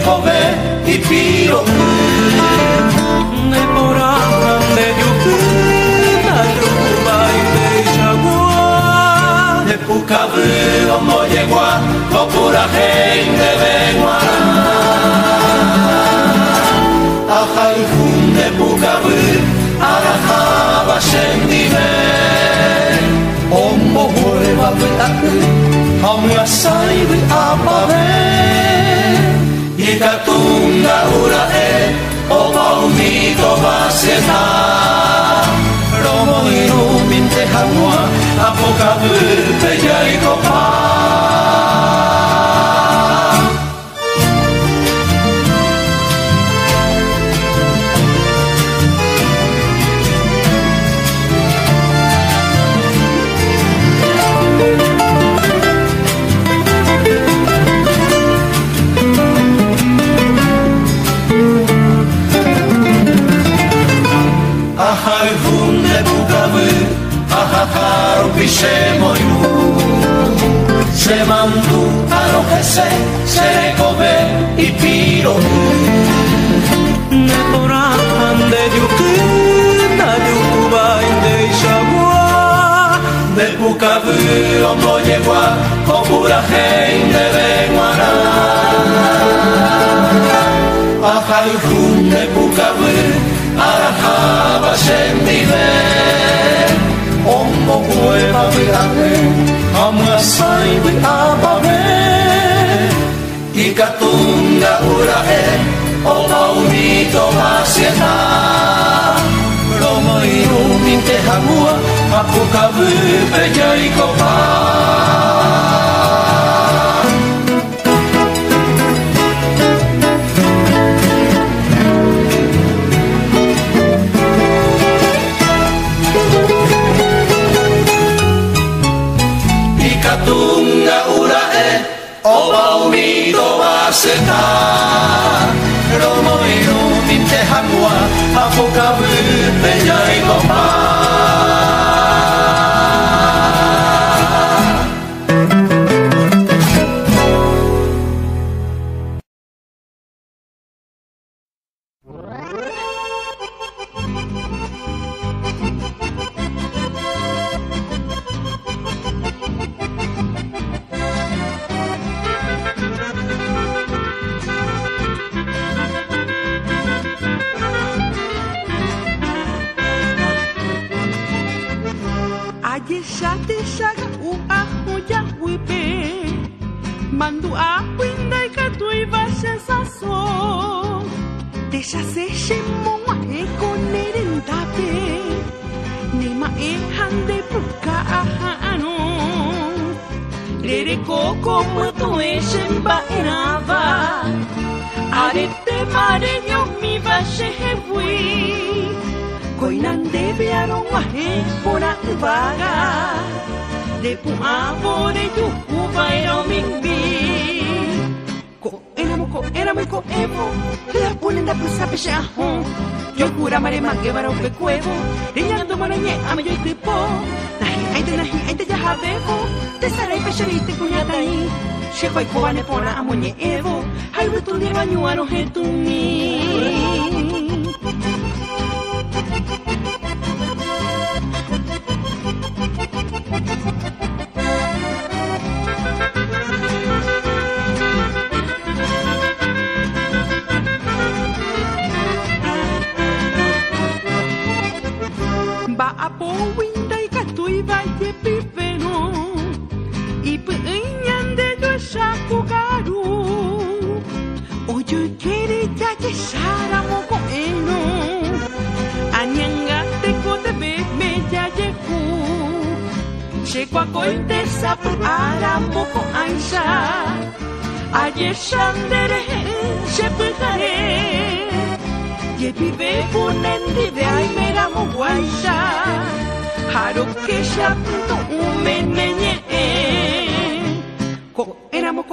kove i piro ne porata de yuku na ruba i de chagua ne pukavu o moyegua o pura gente venua a haifun ne pukavu arahaba shendive o mohueva vitaku hamia saivi apave Ikatunga urae, oba umito vasena Romo inumin te hangua, apokavu te yaikopa Ahakaru pishemoyu Semandu arojese Serekove y piro Neporan de yuku Na yukuba de ishagua De pukavu omoyegua Kopura gente venguara Ahaifun de pukavu Arahaba shendive Omo hueva virame, amua saivi abave Ikatunga urae, oba umito masieta Romo inumin te hangua, apukavu peja ikopa Tunga urae, oba umito vaseta Romo inumin te hangua, apukavu peja ikopa Mandu a winda e catuiva sensação Deixa se chimon a econerendape Nema e hande puka ahano Lere coco mato e shemba erava Arete mareño mi vache hewi Coinande bearon a pora vaga De puavore yuku vairo mingbi Ko evo La punen da pusa peshe ahon Yo cura mare mangue varo pe cuevo Riñando marañe ame yo tipo Nahi aite ya habevo Te sarai peshe viste cuñatai Sheko y koane pona amoñe evo Hai rutundi bañuaro hetumi Ba apo winda y catui valle pipeno Y puñan de yo shakugaru Oyo quiere ya que shara moko eno Anyangate kote bebe ya yeku Shekwa koite sapu ara moko aisha Aye shandere shepukare Ye vive punendi de ay mera mo guaisha Haro que shapto umenenye Ko éramo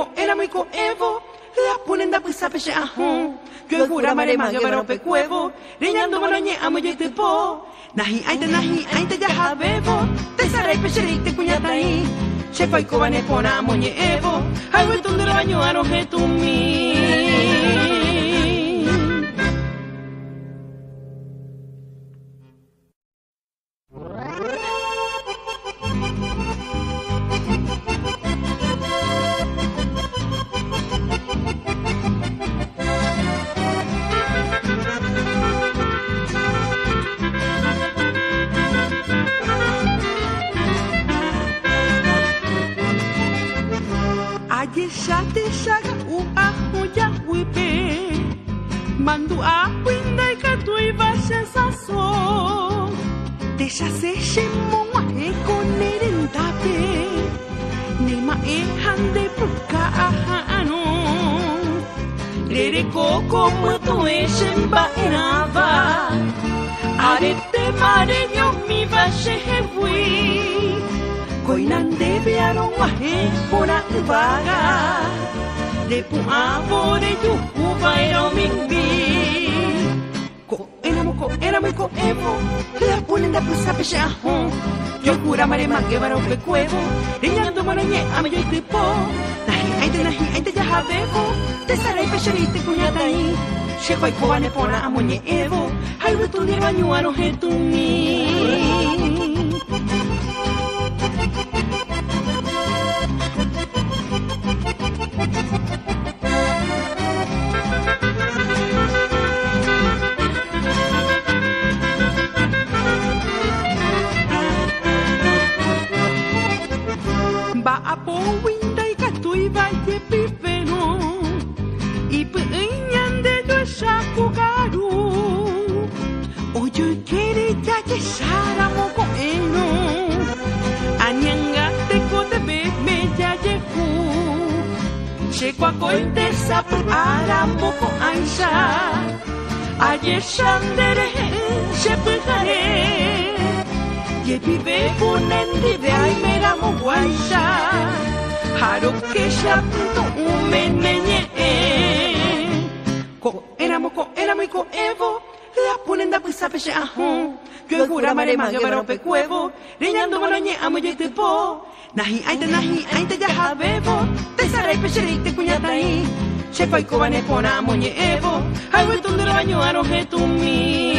y ko evo La punenda pisa peshe ahon Yo jura mare más pero pe cuevo Riñando manoñe amo yo te po Nahi aite ya habebo Te sarai peshe te cuñatai Chepa y cobane pona amoñe evo Ay vuelto un baño aro que tu mi Mandu a winda y que tu ibas a sensación. Te ya se llamó a con el tape. Nema e hande puka ahano. Lere coco muerto es en baenava. Arete mareño mi valle fui. Coinande vearon guaje por vaga. De puavore yuku baero mingbi. Ko enamo y ko evo. La ponen da pusa pechajón. Yo cura mare mangue baro pe cuevo. Riñando marañe ame yo y tipo. Nahi aite ya habeko. Te sale pecharite cuñatai. Checo y cobane pona amoñe evo. Hay tu ni bañuaro jetumi. Ba apo winda y catu y valle pipeno. Y peñan de yo shakugaru. Oyo quiere ya que shara moko eno. Anyanga te kote me ya yeku. Checo a coite sapu ara moko aisha. Ayer shandere shepujare. Que vive ponendi de ay mera mo guaisha. Haro que ya punto un menenye. Ko enamo y ko evo. La ponenda pues a peche ajón. Yo jura mare más pero pe cuevo. Riñando marañe amo yo te po. Nahi aite ya habebo. Te sarai pecherite cuñatai. Checo y cobane pona moñe evo. Ay vuelto un duro baño aro jetumi.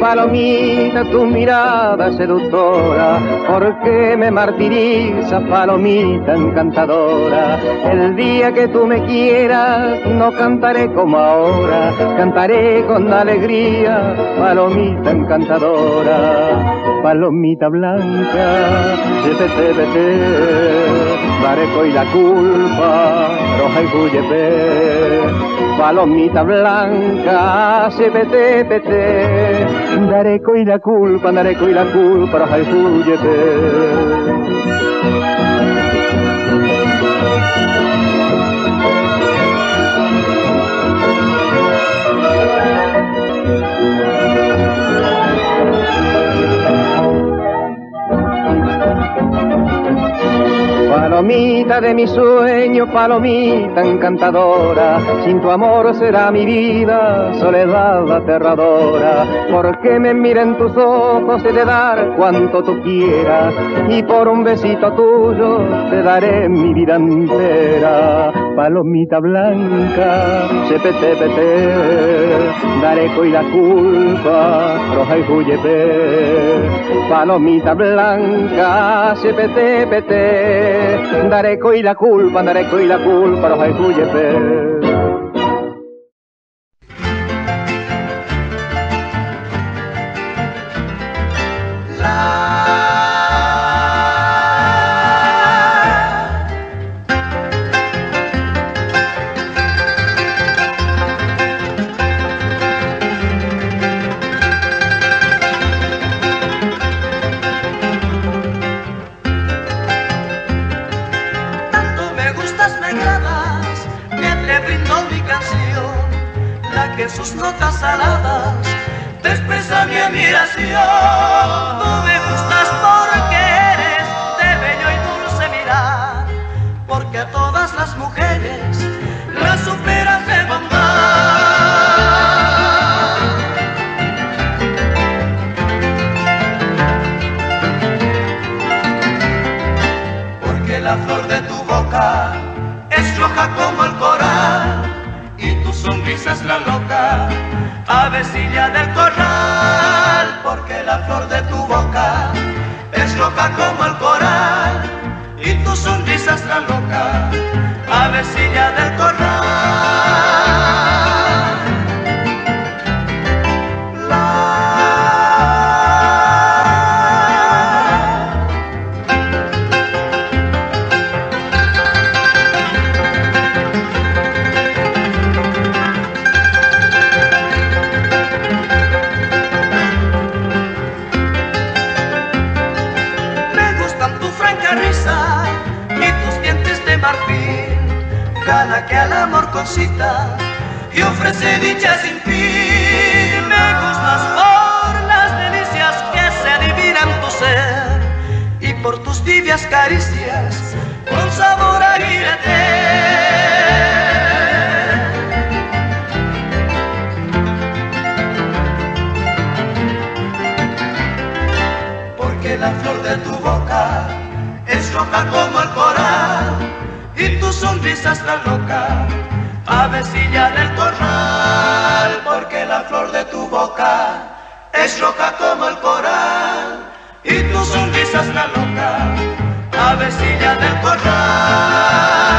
Palomita, tu mirada seductora, ¿por qué me martiriza, palomita encantadora? El día que tú me quieras, no cantaré como ahora, cantaré con alegría, palomita encantadora. Palomita blanca, vete, daré hoy la culpa, roja y huyepe. Palomita blanca, vete, daré hoy la culpa, roja y huyepe. Palomita de mi sueño, palomita encantadora, sin tu amor será mi vida soledad aterradora. Porque me miren tus ojos he de dar cuanto tú quieras, y por un besito tuyo te daré mi vida entera. Palomita blanca, pete, daré hoy la culpa, roja y huyepe. Palomita blanca, pete, daré hoy la culpa, roja y huyepe. Que sus notas saladas te expresa mi admiración. Tú me gustas porque eres de bello y dulce mirar, porque a todas las mujeres las superas de bondad. roja como el coral y tu sonrisa es la loca avecilla del corral, porque la flor de tu boca es roja como el coral y tu sonrisa es la loca avecilla del corral. Gana que al amor concita y ofrece dicha sin fin. Me gustas por las delicias que se adivinan tu ser y por tus tibias caricias con sabor a guirete. Porque la flor de tu boca es roja como el coral y tu sonrisa es la loca avecilla del corral, porque la flor de tu boca es roja como el coral y tu sonrisa es la loca avecilla del corral.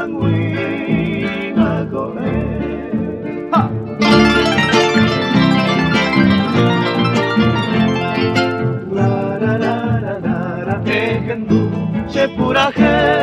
manguina coger. ¡Ja! La la la la la la, tejendu, sepuraje.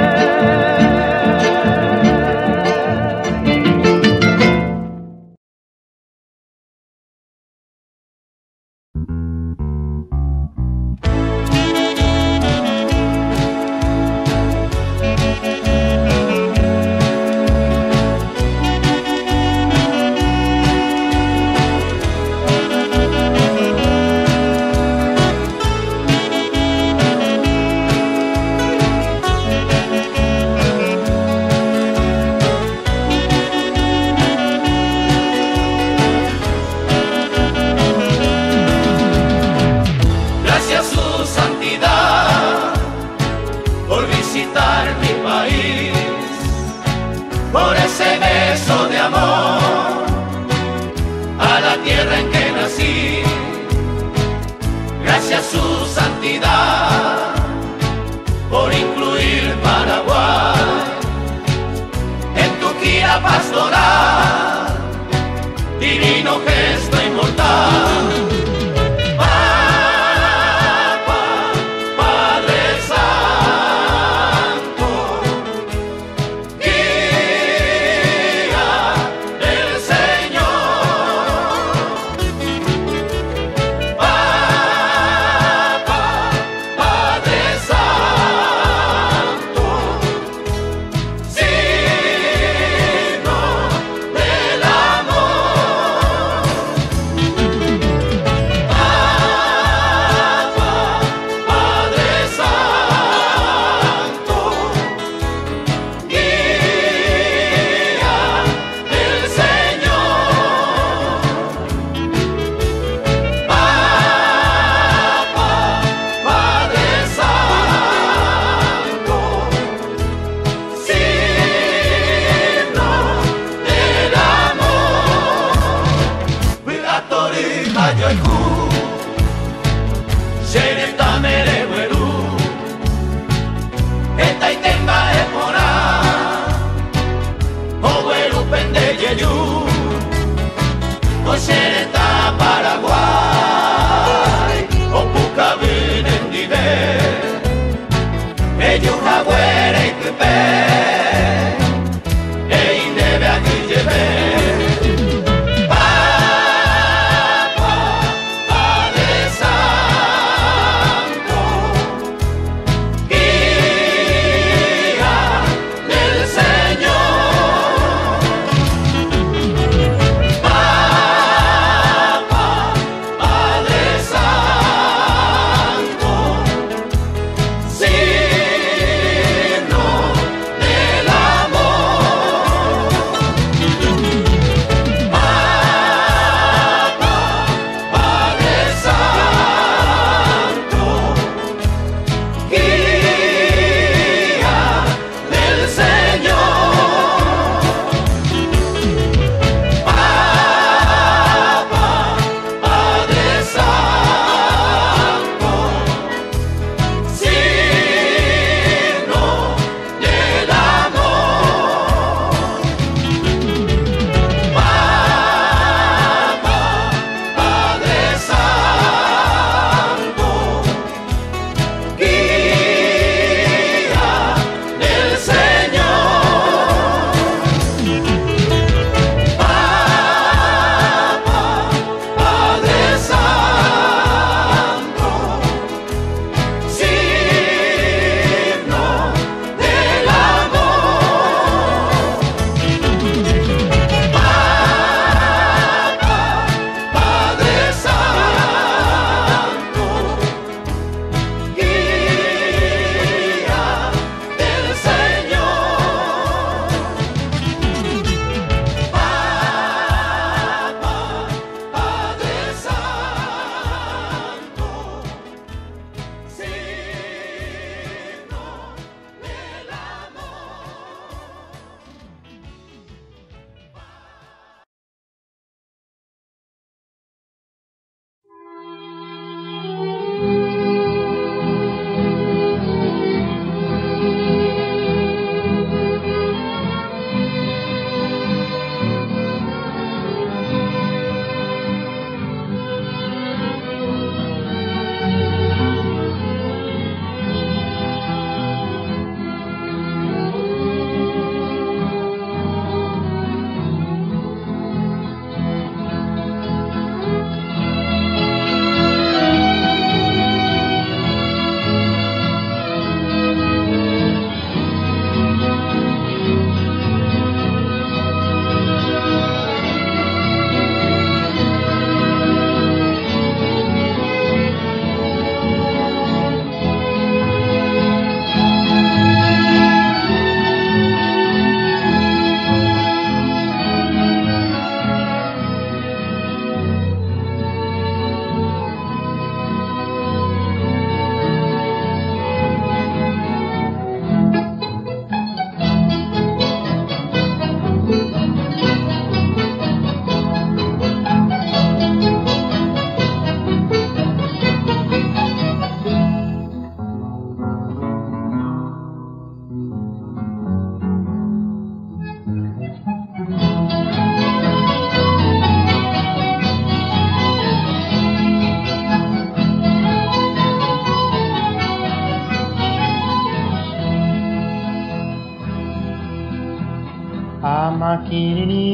Amakiri ni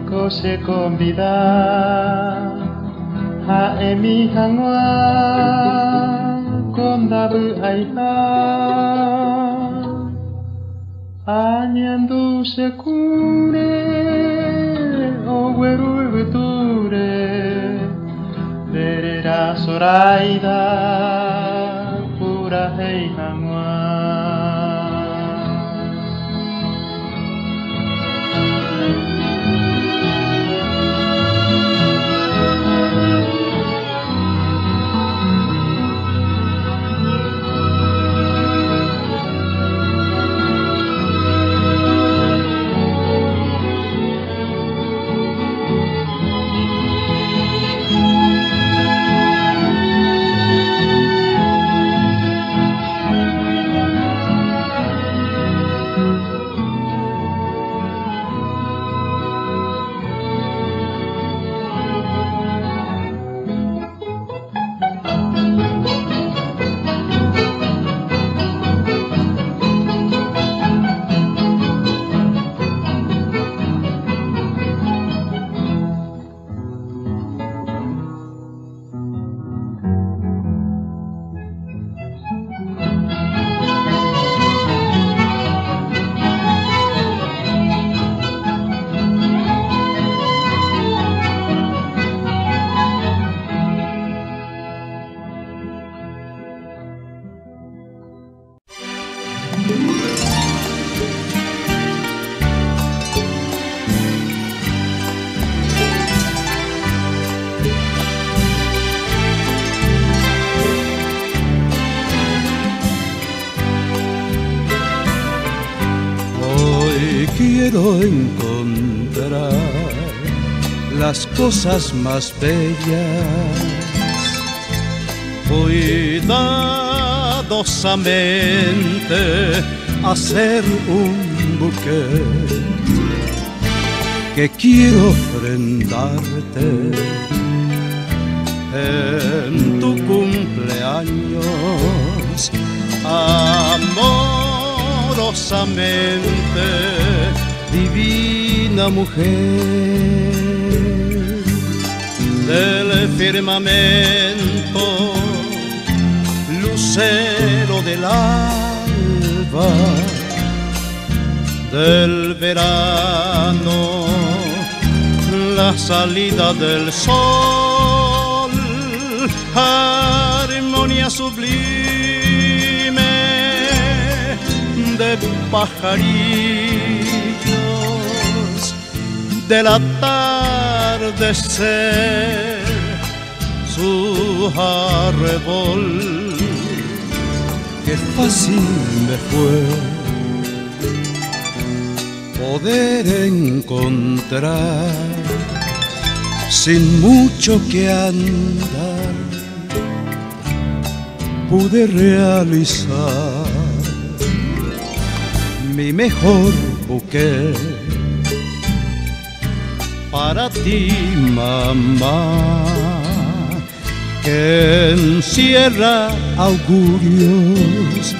kose konbida Haemi hanwa kondabu aiha Añandu sekure oweru beture Derera soraida pura hei hanwa Quiero encontrar las cosas más bellas, cuidadosamente hacer un buquete que quiero ofrendarte en tu cumpleaños, amorosamente, divina mujer del firmamento, lucero del alba, del verano, la salida del sol, armonía sublime de pajarillos del atardecer, su arrebol. Qué fácil me fue poder encontrar sin mucho que andar, pude realizar mi mejor buquete para ti, mamá, que encierra augurios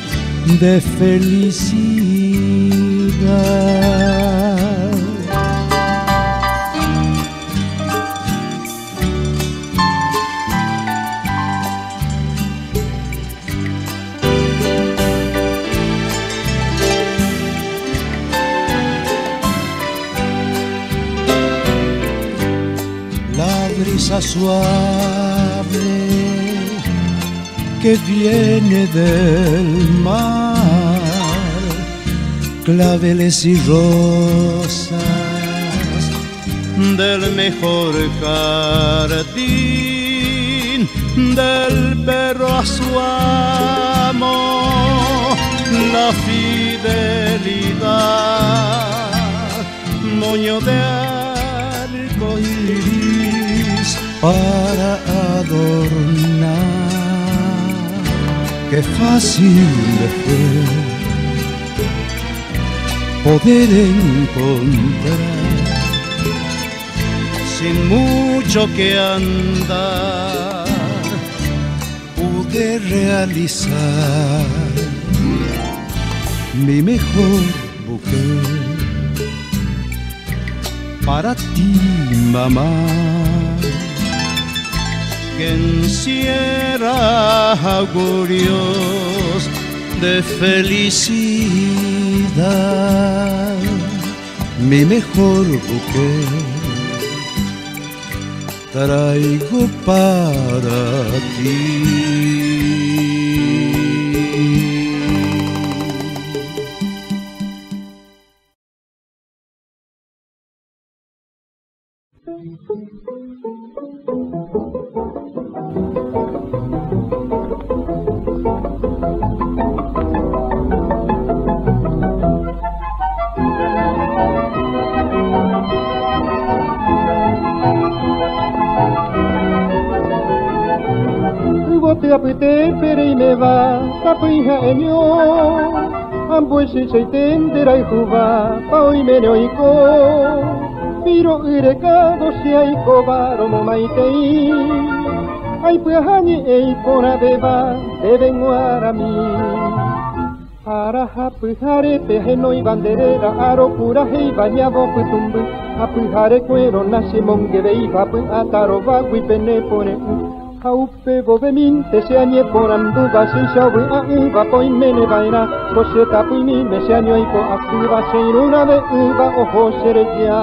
de felicidad. Brisa suave que viene del mar, claveles y rosas del mejor jardín, del perro a su amo, la fidelidad, moño de arco iris para adornar. Qué fácil fue poder encontrar sin mucho que andar, pude realizar mi mejor buquete para ti, mamá, que encierra augurios de felicidad. Mi mejor buque traigo para ti. Apete pere me va tapiha enyo amboi se tendera y juba pao y meneo y ko piro irekado si hay kobaro mo maitei ay puhani ei pona beba deben guarami para hapujare peheno y banderera aro pura hei bañabo putumbu hapujare cuero nasi mongebei papu ataro bagui pene pone Haupe boveminte se añe por anduba se shawe a uva poi mene vaina Kose tapui mi me se año iko akuba se iruna de uva ojo sereja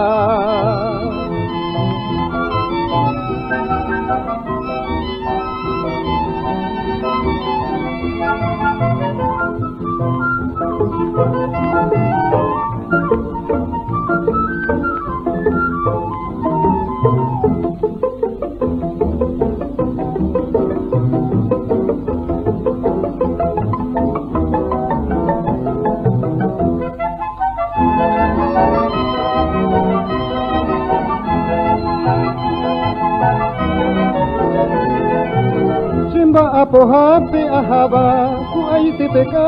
Apohape ahaba ku ai te peka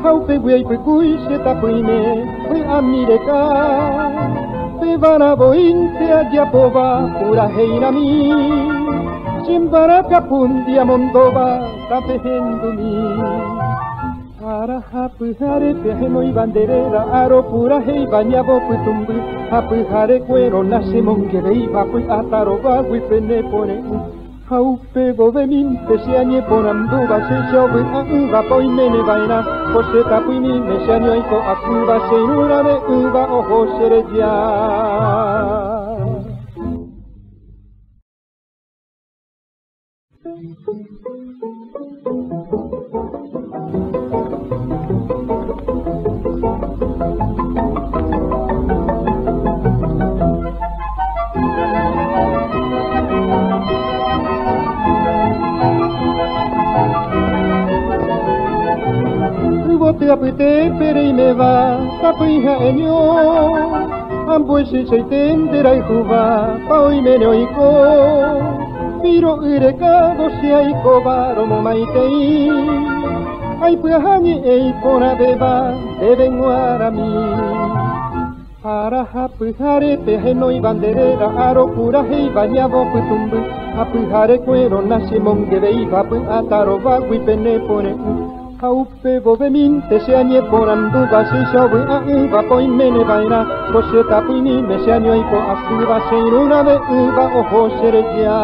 haupe buai pe kui se tapuime pe amireka pe vana bointe aja pova pura heina mi simbara kapundia mondova tapehendumi para hapujare peheno y banderera aro pura hei bañabo putumbu hapujare cuero nase mongerei papu ataro bagui pene pone Haupe boveminte se añe por anduba se shawe a uva poi mene vaina Kose tapui mi me se año aiko akuba se iruna de uva ojo sereja Te apete pere y me va tapiha enyo amboi se tendera y juba pao y meneo y ko piro irekado si hay kobaro mo maitei ay puhani ei pona beba deben guarami para hapujare peheno y banderera aro pura hei bañabo putumbu hapujare cuero nasi mongebei papu ataro bagui pene pone Haupe boveminte se añe por anduba se shawe a uva poi mene vaina Kose tapui mi me se año aiko akuba se iruna de uva ojo sereja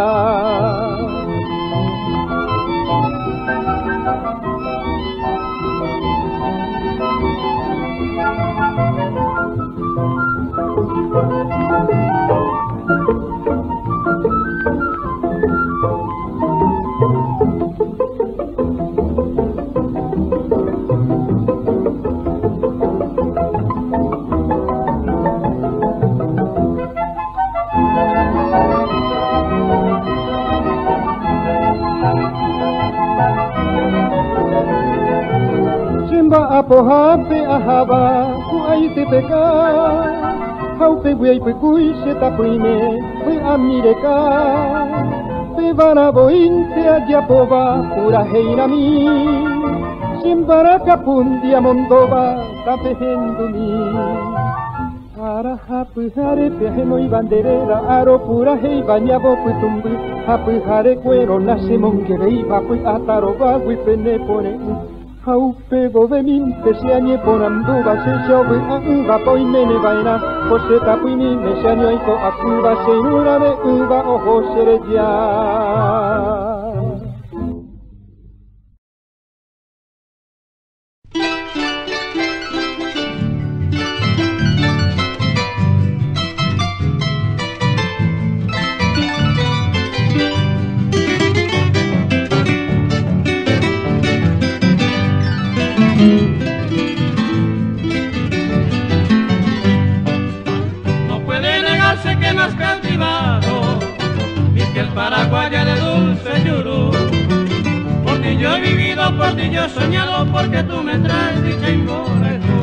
Apohape ahaba ku ai te peka haupe buai pe kui se tapuime pe amireka pe vana bointe aja pova pura heina mi simbara kapundia mondova tapehendumi para hapujare peheno y banderera aro pura hei bañabo putumbu hapujare cuero nase mongerei papu ataro bagui pene pone Hau pego de min te se añe ponando va se chove a poi mene vaina Jose tapui mi me se año aiko akuba se una de uva ojo sere ya. Paraguaya de dulce yuru. Por ti yo he vivido, por ti yo he soñado, porque tú me traes dicha y por tú.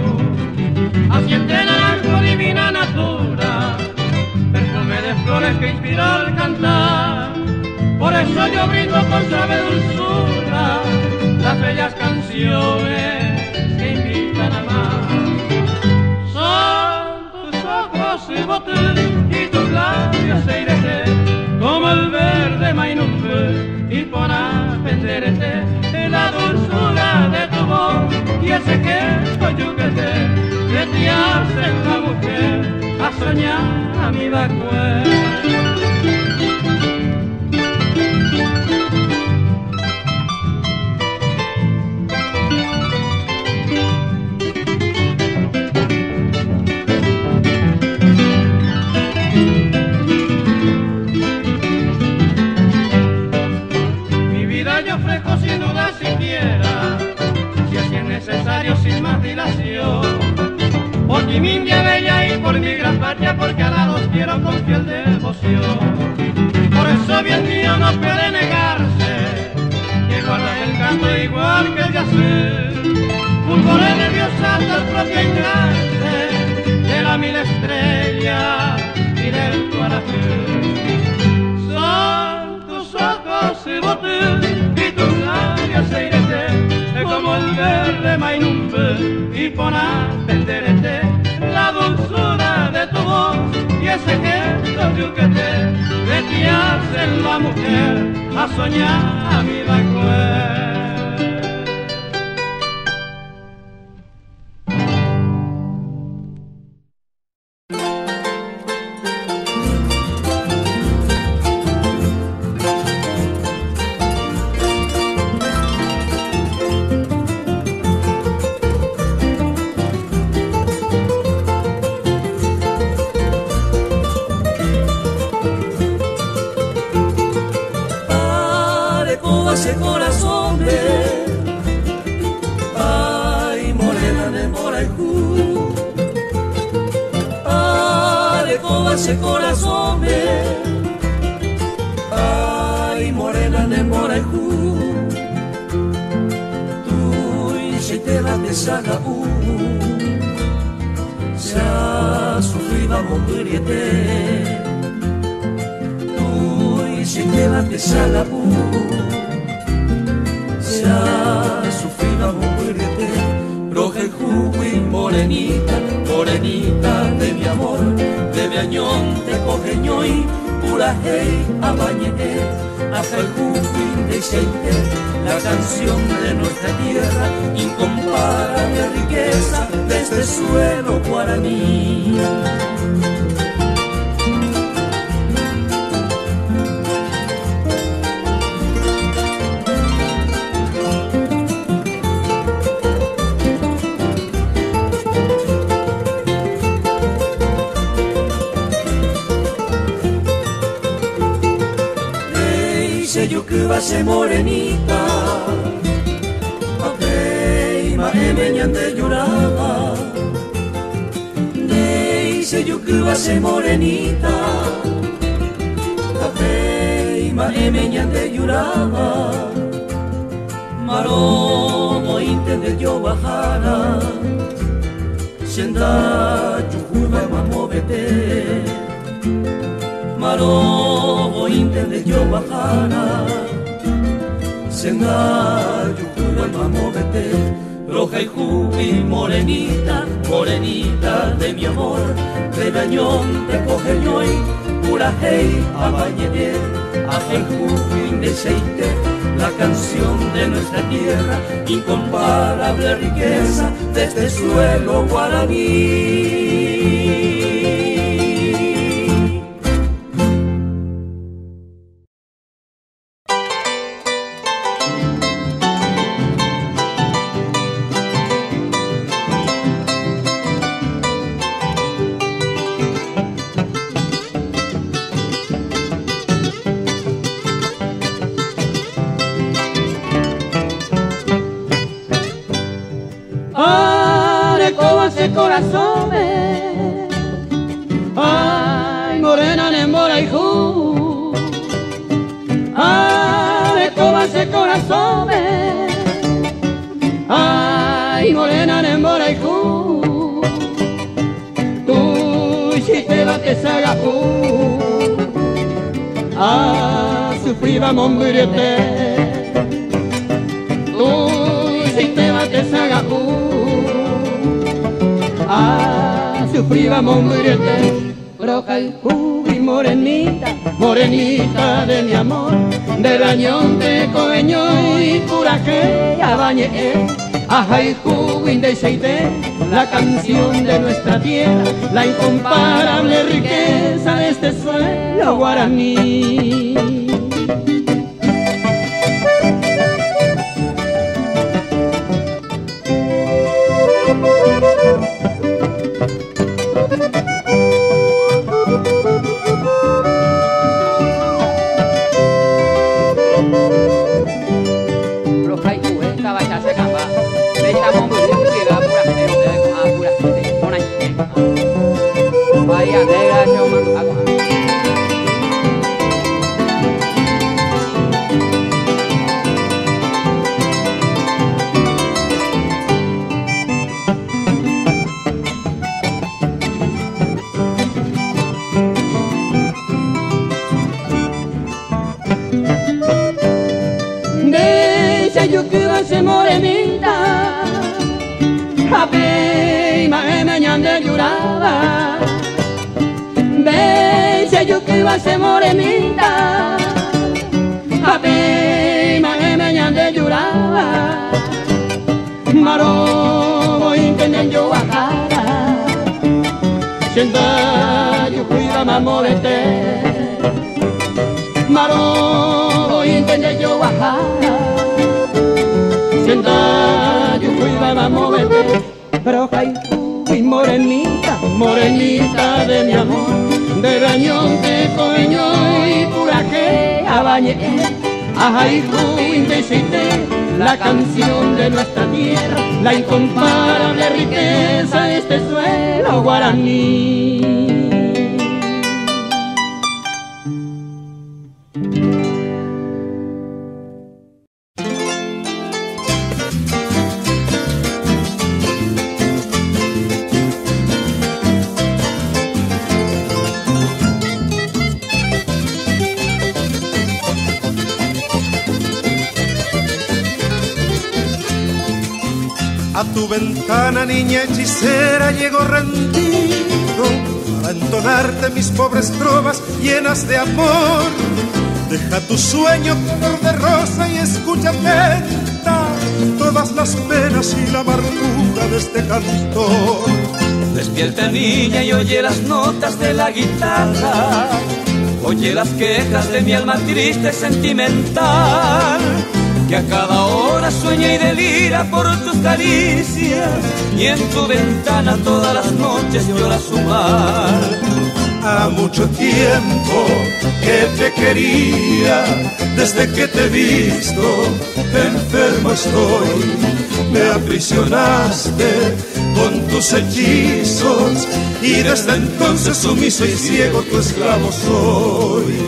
Así en naranjo divina natura, perfume de flores que inspiró al cantar. Por eso yo brindo con suave dulzura las bellas canciones que invitan a amar. Son tus ojos y botes y tus labios e irete, como el verde mainumbe, y pon a penderte en la dulzura de tu voz y ese gesto yuquete que te hace la mujer a soñar a mi vacuer. Sin más dilación, por ti mi India bella y por mi gran patria, porque a la dos quiero con fiel devoción. Por eso bien mío no puede negarse que guardas el canto igual que el yacer, fulgores nerviosa hasta el propio enlace de la mil estrellas y del corazón. Son tus ojos y botes y tus labios se irete, como el verde mainumbe, y pon a penderte la dulzura de tu voz y ese gesto yuquete que te hace la mujer a soñar a mi vacuer. Ese corazón ve, ay morena de Moraicú, arecoba ese corazón ve, ay morena de Moraicú, tú y si te la desaga se ha sufrido a morirte, tú y si te la desaga se ha sufrido a morirte, roja y jugo y morenita, morenita de mi amor, de mi añón te cogeño y pura hey a bañete, hasta el jugo de aceite, la canción de nuestra tierra, incomparable riqueza de este suelo guaraní. Yo que va a ser morenita, ape ma emeñan de lloraba. Dice yo que va a ser morenita, ape ma emeñan de lloraba. Maromo intende yo bajara, sienta chujuba mamóvete. Maromo intende yo bajara, senda yujuba mamóvete, roja y jubi morenita, morenita de mi amor, de dañón te coge yo y pura hey a bañete, a hey jubi de aceite, la canción de nuestra tierra, incomparable riqueza de este suelo guaraní. Corazones, ay morena nembora y ju, ay cómo hace corazones, ay morena nembora y ju, tú si te bates a gajú, a sufrir vamos morirte, tú si te bates a gajú. Ah, sufrir vamos a morirte, roja y jugo y morenita, morenita de mi amor, de rañón de coeño y puraje ya bañé, ajá y jugo y de seite, la canción de nuestra tierra, la incomparable riqueza de este suelo guaraní. Se morenita, ape mae mañana lloraba. Ve yo que iba a ser morenita, ape mae mañana lloraba. Maro voy entender yo bajara, sienta yo cuida más morete. Maro voy entender yo bajara. Yo cuida va a moverte, roja y morenita, morenita de mi amor, de rañón de coeño y puraje a bañé, ajá y juindecite, la canción de nuestra tierra, la incomparable riqueza de este suelo guaraní. A tu ventana, niña hechicera, llego rendido para entonarte mis pobres trovas llenas de amor. Deja tu sueño color de rosa y escucha atenta todas las penas y la amargura de este cantor. Despierta, niña, y oye las notas de la guitarra, oye las quejas de mi alma triste sentimental, que a cada hora sueña y delira por tus caricias, y en tu ventana todas las noches llora su mal. A mucho tiempo que te quería, desde que te he visto, enfermo estoy. Me aprisionaste con tus hechizos, y desde entonces sumiso y ciego tu esclavo soy.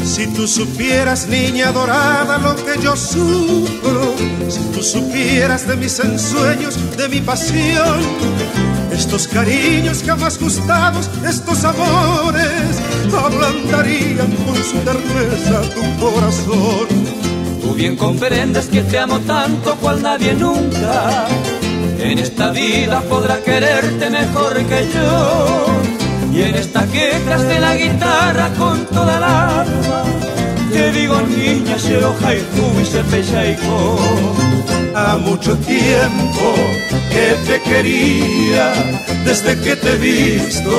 Si tú supieras, niña dorada, lo que yo sufro, si tú supieras de mis ensueños, de mi pasión, Estos cariños jamás gustados, estos amores, ablandarían con su terneza tu corazón. Tú bien comprendes que te amo tanto cual nadie nunca en esta vida podrá quererte mejor que yo. Y en esta quejas de la guitarra con toda el alma te digo, niña, se enoja y tú y se pecha y a mucho tiempo que te quería, desde que te he visto,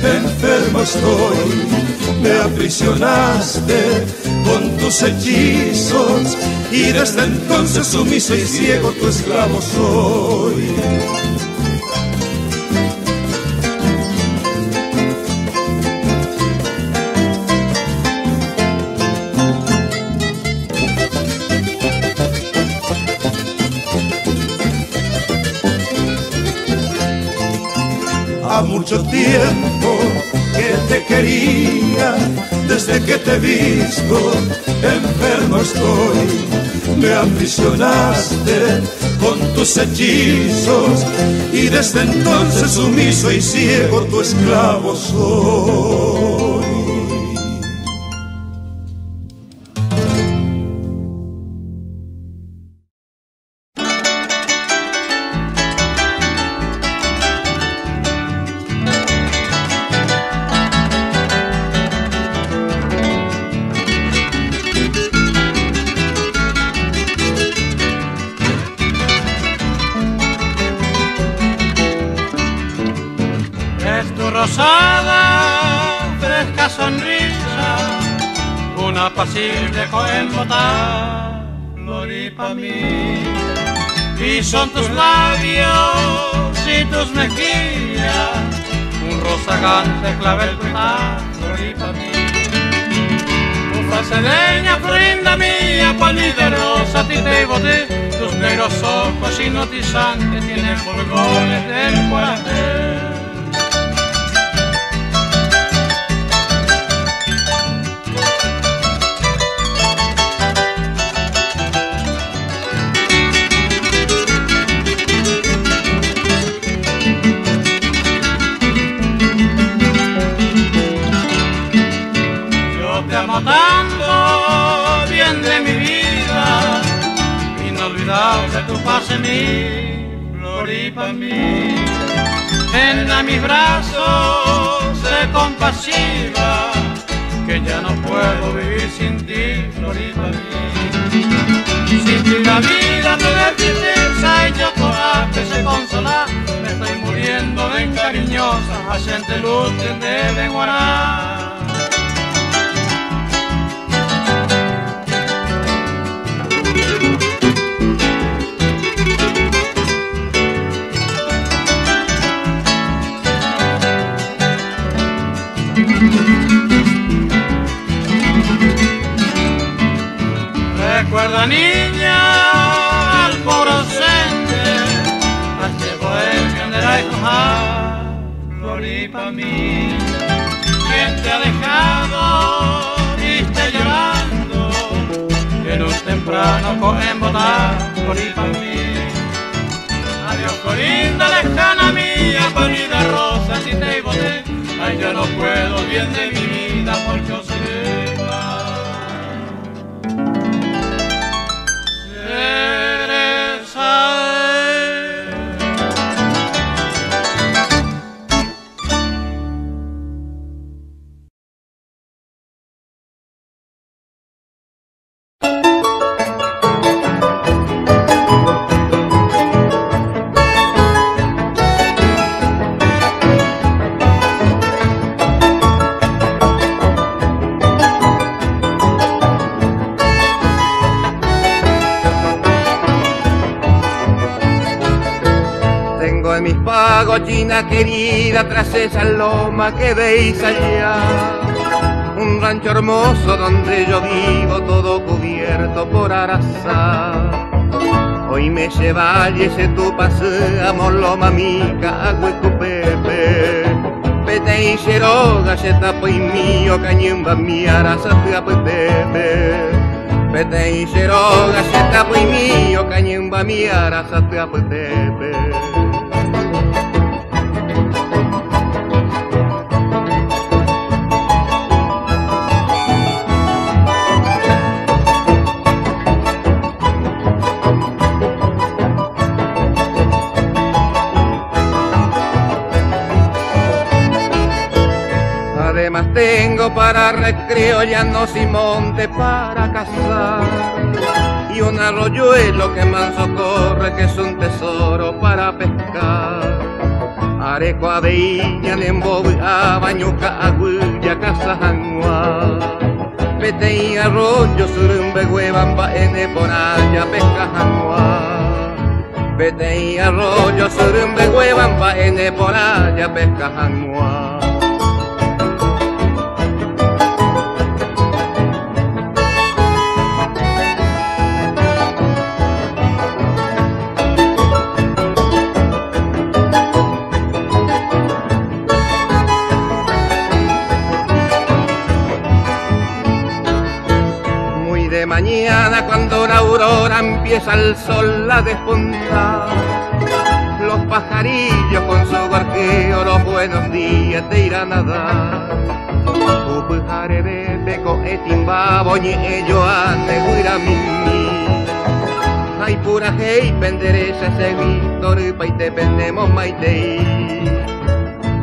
enfermo estoy. Me aprisionaste con tus hechizos y desde entonces sumiso y ciego tu esclavo soy. A mucho tiempo que te quería, desde que te he visto, enfermo estoy. Me aprisionaste con tus hechizos y desde entonces sumiso y ciego tu esclavo soy. Apacible coembotá, floripa mí, y son tus labios y tus mejillas, un rozagante clavel tuitá, floripa mí. Tu frasedeña, florinda mía, palida rosa, a ti te boté, tus negros ojos hipnotizantes tienen borgones del corazón. Tanto bien de mi vida, inolvidable tu paz en mí, floripa en mí. Ven mis brazos, sé compasiva, que ya no puedo vivir sin ti, floripa en mí. Sin ti la vida no es tristeza y yo coraje se consola, me estoy muriendo de cariñosa, a gente luz de guardar. Recuerda, niña, al pobre ausente, a este bohemio de la hija, floripa mí. Quien te ha dejado y esté llorando, en un temprano coembotar, floripa mí. Adiós, corinda lejana mía, bonita rosa, si te boté, ay, yo no puedo bien de mi vida porque os Gochina querida, tras esa loma que veis allá, un rancho hermoso donde yo vivo, todo cubierto por arazá. Hoy me lleváis tu paseamos loma mica, agua tu pepe, pete y xeroga, se tapo y mío, cañumba mi araza te apetebe. Pete y xeroga, se tapo y mío, cañumba mi araza te apetebe. más tengo para recreo, llanos y monte para cazar, y un arroyuelo que manso corre, que es un tesoro para pescar. Arecoa de Iña, Nembobi, Abañuca, Aguilla, Casajanguá, Pete y arroyo, Surumbe, Huevamba, Ene, Poraya, Pescajanguá. Pete y arroyo, Surumbe, Huevamba, Ene, Poraya, Pescajanguá. Mañana cuando la aurora empieza el sol a despuntar, los pajarillos con su barqueo los buenos días te irán a dar. Upujare de peco etimba boñi ello ane huira mimi. Hay pura hey penderesa ese Víctor y te pendemos maitei.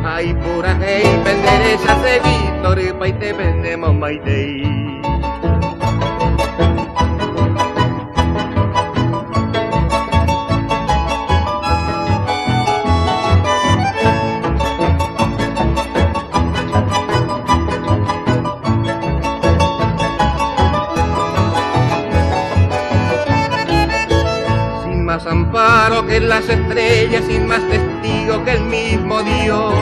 Hay pura hey penderesa ese Víctor y te pendemos maitei. Amparo que las estrellas, sin más testigo que el mismo Dios.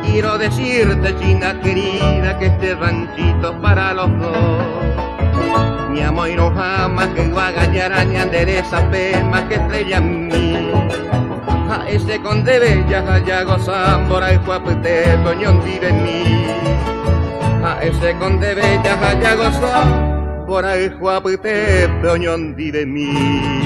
Quiero decirte, China querida, que este ranchito es para los dos. Mi amor no jamás que va a gallar añadereza pema que estrella en mí. A ese conde bella allá gozambora y guapete toñón vive en mí. A ese conde bella allá gozambora y guapete toñón vive en mí.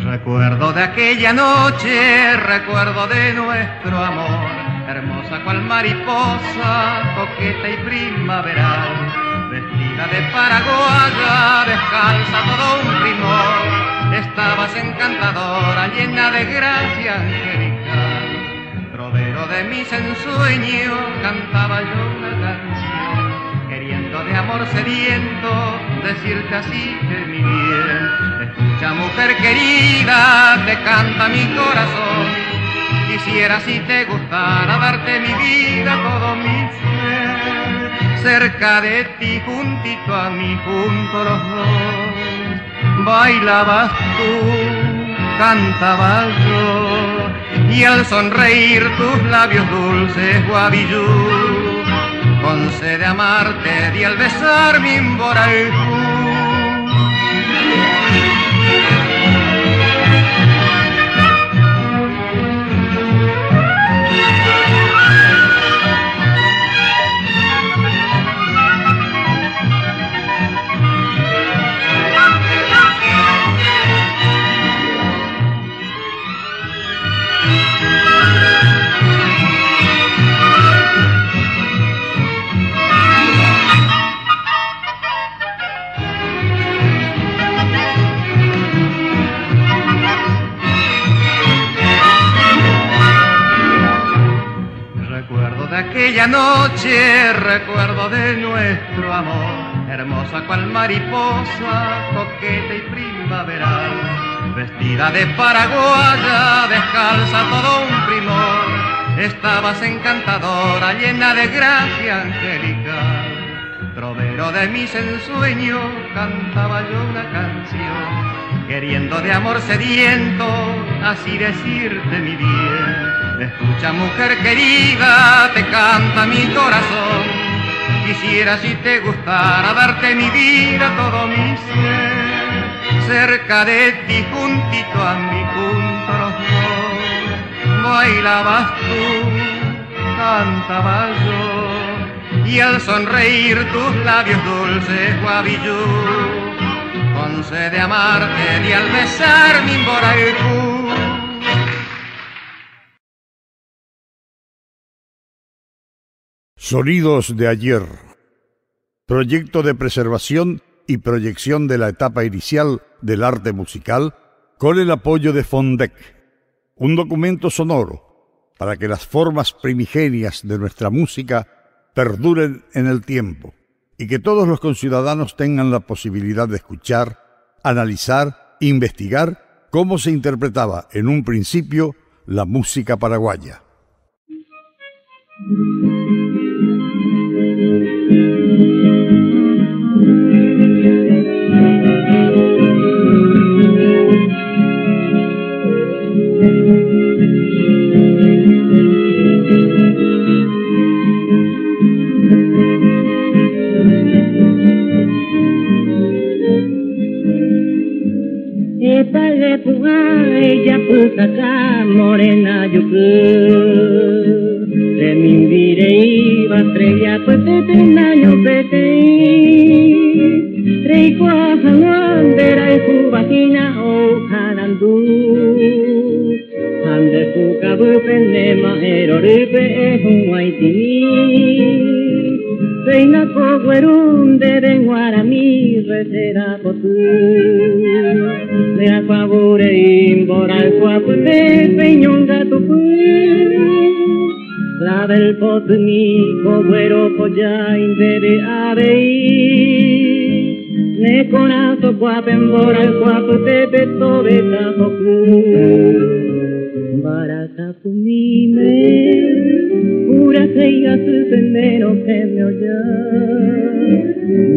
Recuerdo de aquella noche, recuerdo de nuestro amor, hermosa cual mariposa, coqueta y primaveral, vestida de paraguaya, descalza todo un primor, estabas encantadora, llena de gracia angelical, trovero de mis ensueños, cantaba yo una canción, queriendo de amor sediento, decirte así de mi bien. Escucha, mujer querida, te canta mi corazón. Quisiera si te gustara darte mi vida, todo mi ser. Cerca de ti, juntito a mí, junto los dos. Bailabas tú, cantaba yo, y al sonreír tus labios dulces, guavillú, con sed de amarte di al besar mi imborajú. Aquella noche, recuerdo de nuestro amor, hermosa cual mariposa, coqueta y primaveral, vestida de paraguaya, descalza todo un primor, estabas encantadora, llena de gracia angelical, trovero de mis ensueños, cantaba yo una canción, queriendo de amor sediento, así decirte mi bien. Escucha, mujer querida, te canta mi corazón. Quisiera si te gustara darte mi vida, todo mi ser. Cerca de ti, juntito a mí, junto los dos. Bailabas tú, cantaba yo, y al sonreír tus labios dulces, guavillú, con sed de amarte y al besar mi Imboraicú. Sonidos de ayer. Proyecto de preservación y proyección de la etapa inicial del arte musical con el apoyo de Fondec, un documento sonoro para que las formas primigenias de nuestra música perduren en el tiempo y que todos los conciudadanos tengan la posibilidad de escuchar, analizar, investigar cómo se interpretaba en un principio la música paraguaya. Ella pusaka morena yuku se mimbire iba estrella pete naño pete reiko hangan berai ku vagina o hanandu hande ku kabu penne ma eroripe huaiti reina ko guerunde de guarami retera potu de a favore Imboraicú apute peñonga tupu la del potmi coguero polla indere arei ne conato qua Imboraicú apute peto beta poku baraka pumime pura seiga su sendero que me oya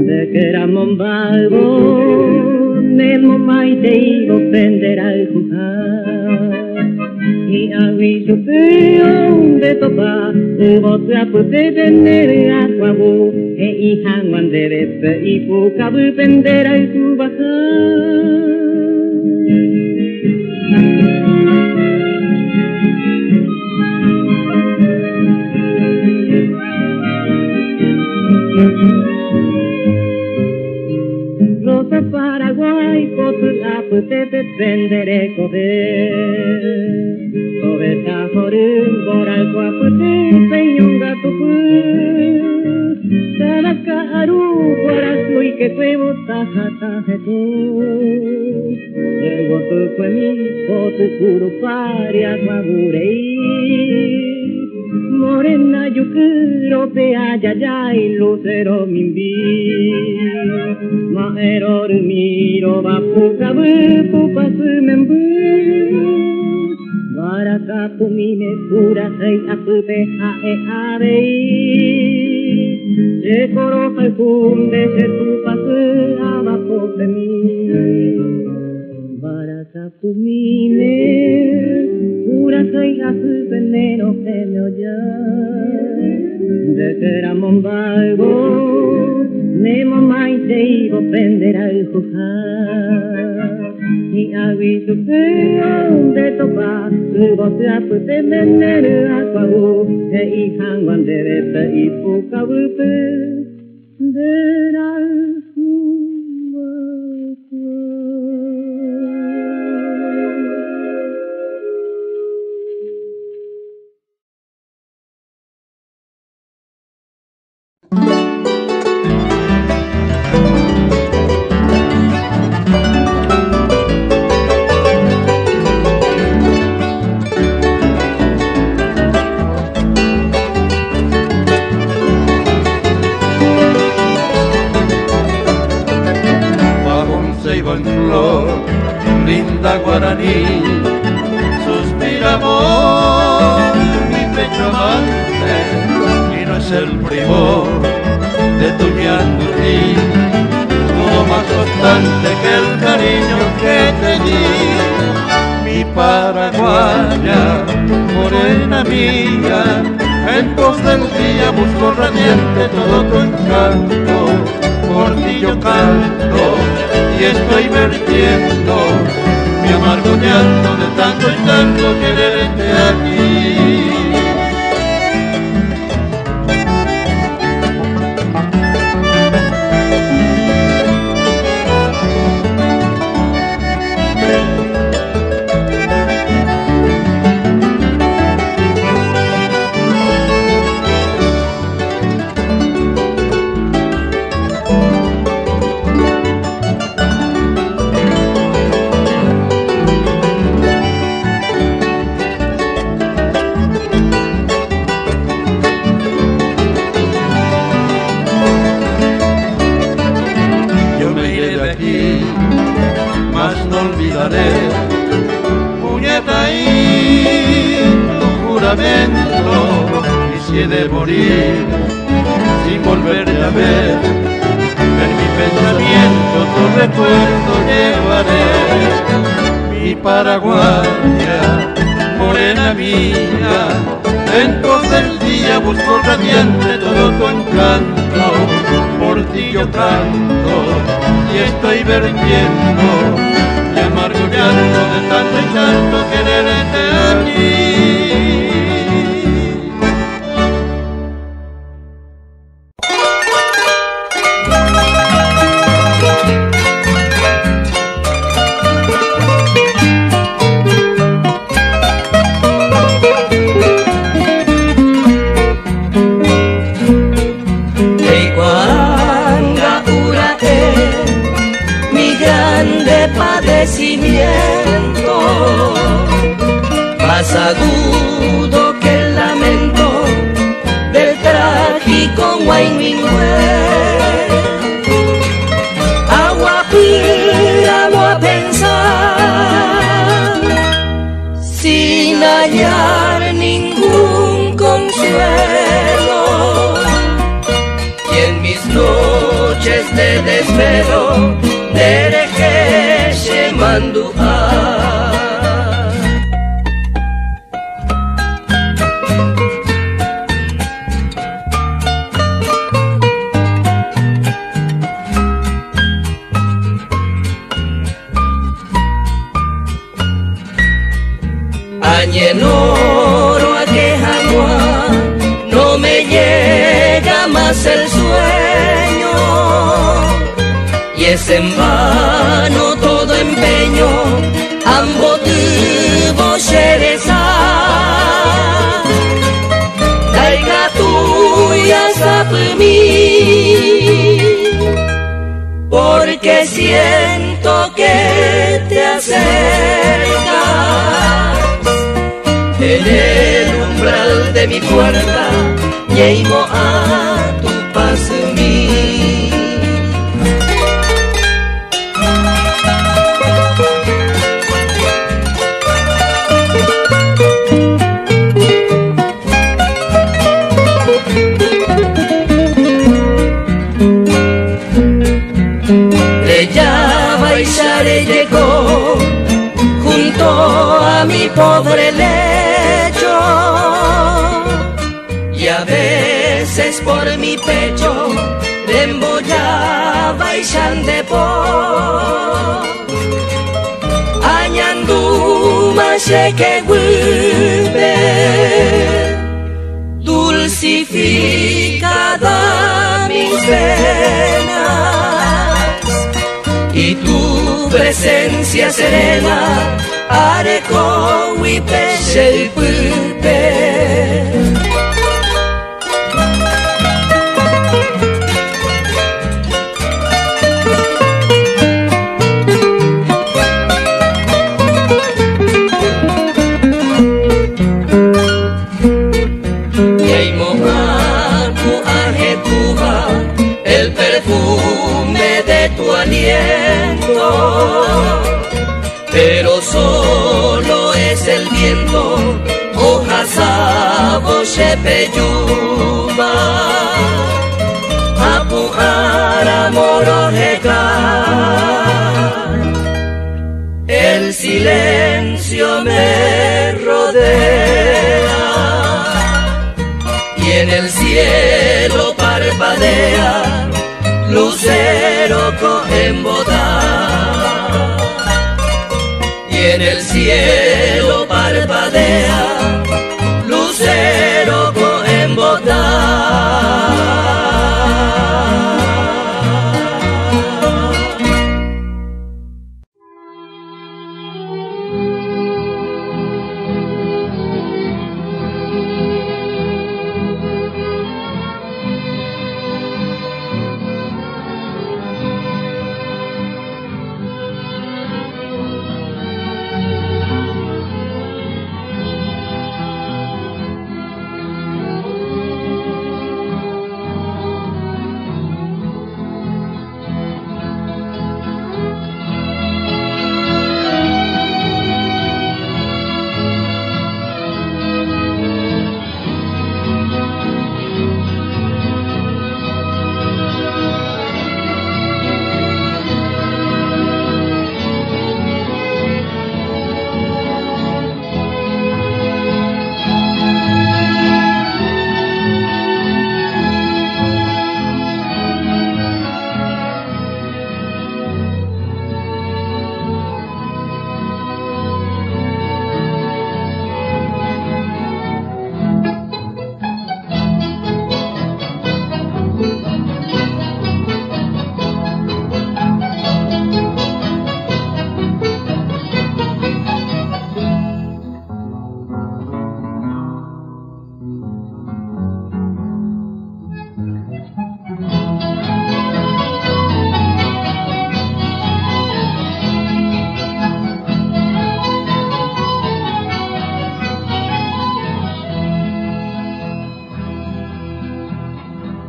de que era mombalgo Nemo mai te ibo prender al jujar y aviso te onde topa Ubo te apute tener aquabu e ihan wande bete y puka bu prender al jubajar Rosa Paraguay, potu apute te prendere cover. Coveta jorun, Imboraicú apute peñonga tupu. Saraka aru, Borazui que cuevo tajata jetu. Llego tu cuemi, potu kuru paria guagurei. Morena yukuro pe ayayay lucero mimbi maero rumiro bapu kabu pupasu membu baraka pumine pura sei apute ae arei je koro kunde se tu pasu abapo temi baraka pumine pura soy a su veneno que me oya de que era mombalgo Nemo mai te ibo prender al jujar y aviso te onde topa Ubo te apute tener aquabu e ihan wande bete y puka bupe der al linda guaraní, suspira amor, mi pecho amante, y no es el primor de tu llanto, todo más constante que el cariño que te di, mi paraguaya, morena mía, en pos del día busco radiante todo tu encanto, por ti yo canto y estoy vertiendo mi amargo llanto de tanto y tanto quererte aquí. de morir sin volverte a ver. En mi pensamiento tu recuerdo llevaré, mi paraguaya, morena mía. En pos del día busco radiante todo tu encanto, por ti yo canto y estoy vertiendo mi amargo llanto de tanto y tanto quererte a ti. Más agudo que el lamento del trágico Guaymingüe. Agua pídamo a pensar sin hallar ningún consuelo, y en mis noches de desvelo dereje manduar. Añenoro a Quejagua, no me llega más el sueño, y es en vano todo empeño, ambos tuvo Shereza. Daiga tuya sapmi, porque siento que te acercas en el umbral de mi puerta, llego a tu paz mí. Llegó junto a mi pobre lecho, y a veces por mi pecho le embollaba y chandepo. Añanduma que vuelve dulcificada mis venas, y tu presencia serena areco y peche y pulpe. Y hay mojaku ajetuva el perfume de tu aliento, pero solo es el viento, hojas sabo shepeyuma, apuara morojeca. El silencio me rodea, y en el cielo parpadea lucero coembodar, y en el cielo parpadea lucero coembodar.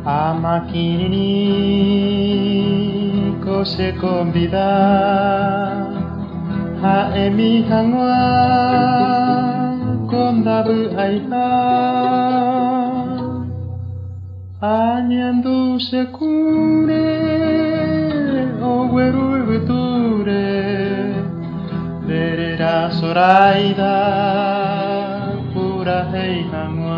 Amakinini kose convida a emi hangwa kondabu aiha añandu sekure oweru beture derera soraida pura hei hangwa.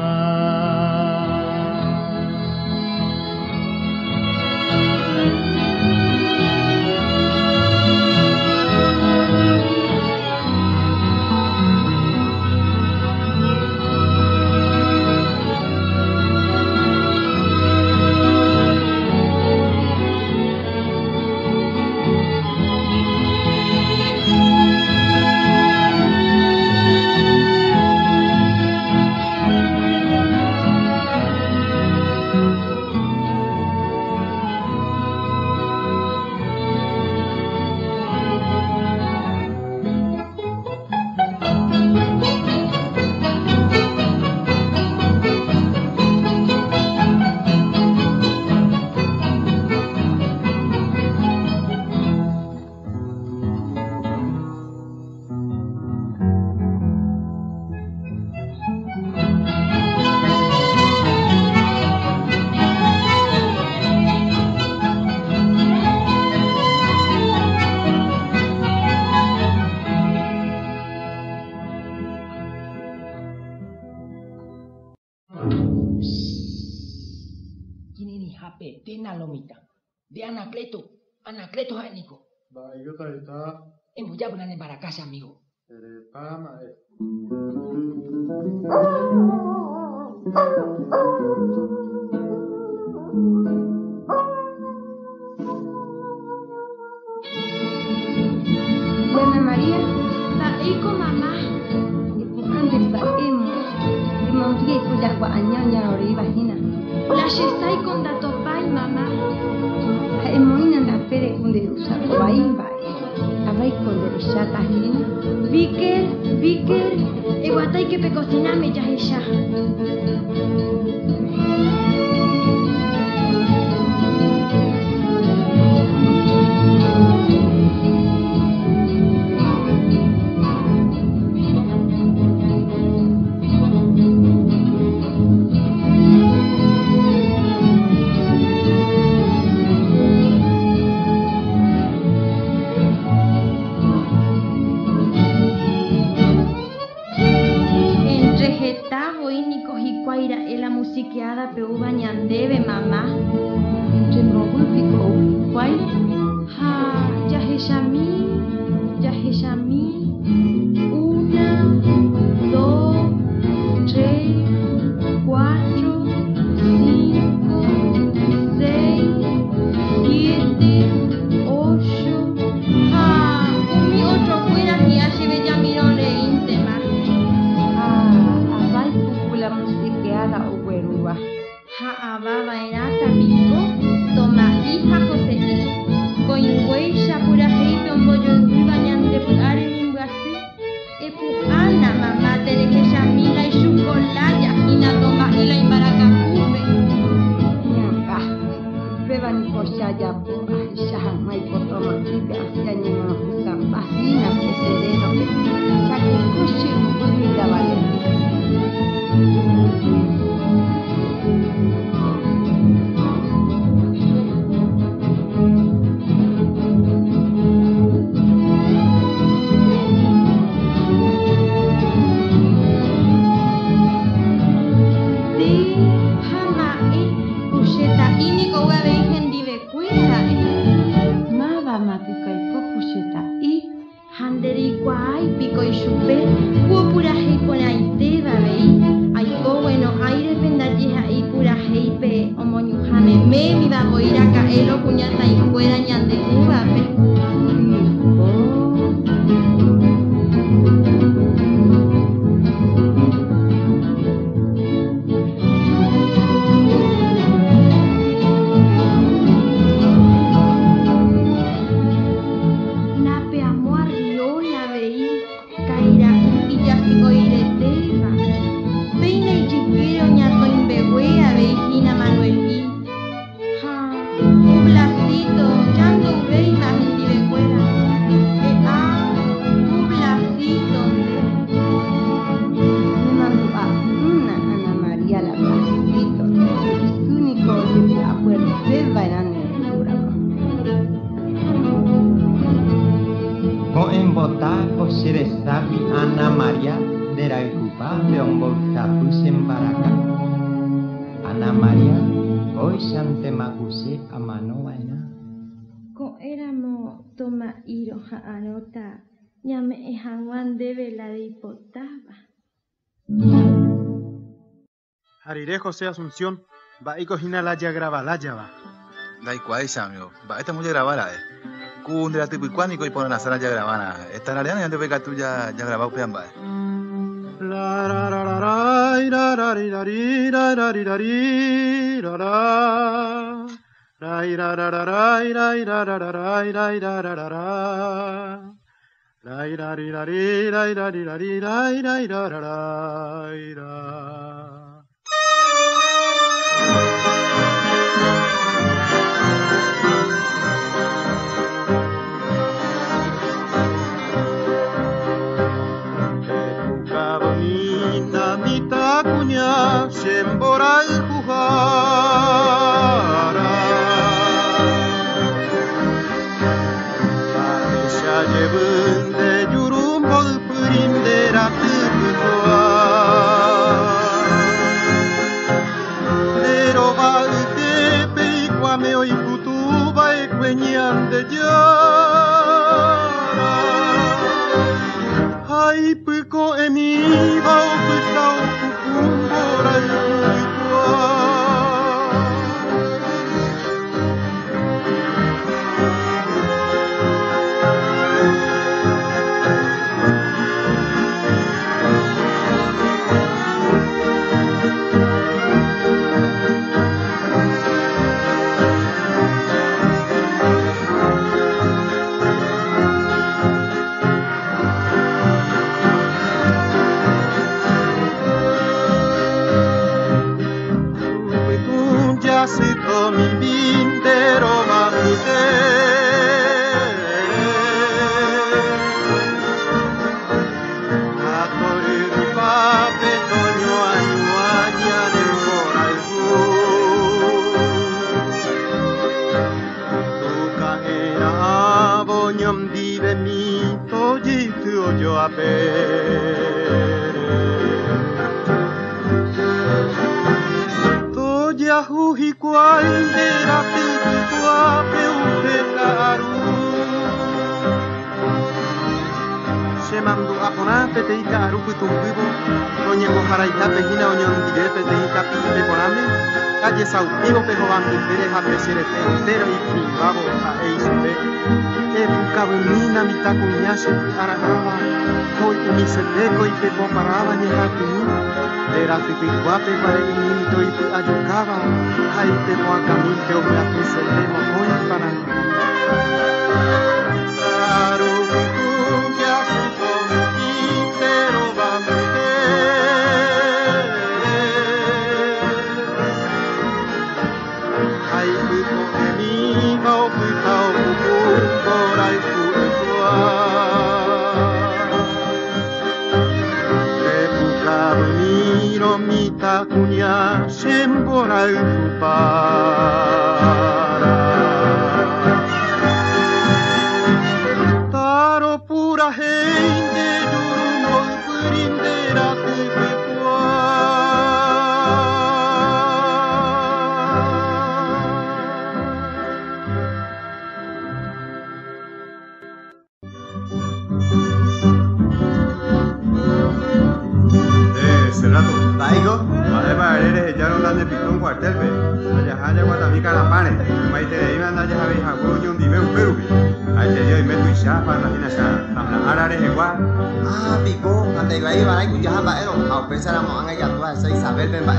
Tena lomita. De Anacleto Nico. Baik, taita. Hemos ya buenas para casa, amigo. Ana María, baik ko mama. Bukan berbaemu. Mau dia ikut dakwa anyanya ori bahina. La shesai con dato pai mama. Emoina na pere kunde usa pai bai. Abai con de shata hina. Viker, eguatai que pe cocina me ya ella. Musiqueada peu bañandebe mamá. Remogu pico guay. Ha, ya heshami. 1, 2, 3, 4, 5, 6, 7, 8. Ha, mi otro fuera y así ve ya miro reinte más. Abai pupula musiqueada o guerúa. Ha ababa enata pico, toma hija José. Coingüey shapura heipe un bollo y bañante pulare mimbuase. Epu ana mamá tereje shamila y chucolaya y na toma y la imbaraca cube. Nyanga, beba ni koshaya po shahan mai potoma kibe asya ni ma usam bahina ke sereno ke chaki kushi mubida vale. Shantemakushi Amanovaina. Con éramos toma iro anota, llame ejanwan debe la de hipotaba. Harire José Asunción, va y cojina la ya graba la ya va. Da igual, amigo, va esta muy grabada, Kun de la tipo y cuánico y ponen la sala ya grabada. Esta área ya te ve que tú ya grabado pean va. La ra ra ra ra ra ra ra ra ra ra ra ra. Rai ra ra ra rai rai ra ra ra rai rai ra ra ra ra. Rai ra ri ra ri rai ra ri ra ri rai rai ra ra rai ra. Época bonita mi tacuña sembora el jujara. Llevunde yurumbol purindera tutua. Pero valte peikwa me oi kutuba e kwenyan de yara. Hai puko emi va o putao kukumbora yuikwa. Mi vintero mate a correr pape toño añuaña del coraifu tu caera boñom dive mi tojitu yo ape Yahuhi kuaindera pitua peupetaru Shemandu apona peteika arupu tumbibo Oñe mojaraita pejina oñon dire peteika pipe poname Calle sautivo pejobando pereja pesierete entero y privabo a eisube Época bonina mitacuñase aragaba Hoy uniseteco y pepo paraba ñeratuni Era guape para el minuto y ayucaba, ay te mo a camino que obra tu se le mojo para mí. Claro que tú que haces con ti, pero va a meter. Ay puto de mí, va o puta o puto, por ahí puto. Miro mi tacuña sembora el jupara Taro pura gente yurumo purindera tupekua Cerrato, Taigo, vale para eres echaron dan de pitón cuartel, ve. Allá haya guatamica la pane, maite de iban allá a ver a huevo un dive un perubi. Ahí te dio y meto y ya para la tina ya, para ahora eres igual. Ah, pico, ante iba ahí para que ya va ero, a pensar a moanga ya tú a esa Isabel ben va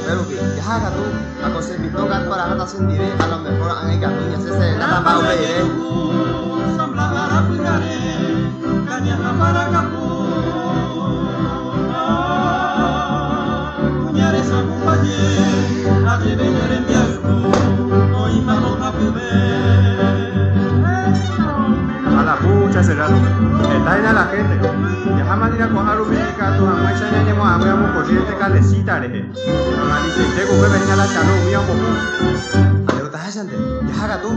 perubi. Ya haga tú, a coser pitón can para hata sendiri, a lo mejor han ya tú ya se la tamba o ve. Sambla para pugare, caña para capu. Esa compañía, a de venir en viajo, hoy vamos a a la pucha cerrado, está en la gente, ya jamás irá con Haru Médica, tu jamás ya tenemos a muy corriente calecita, reje. No dice, tengo que venir a la chano, muy amor. Algo te haces antes, ya haga tú.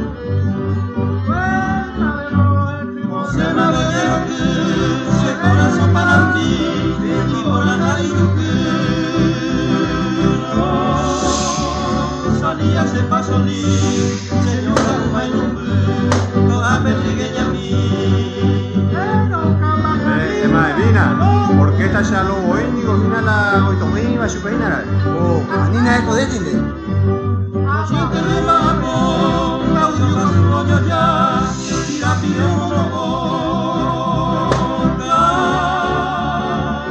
Se me ve ese corazón para ti, y por la nariz María se pasó li, señora Umayumbe, no apetegue ya mi. Vina, ¿por qué está ya lo hoy? Digo, vina la oitomí, va su peina. Oh, Anina es poder tinde. Así que le vamos, Claudio con su rollo ya, y la piel como boca.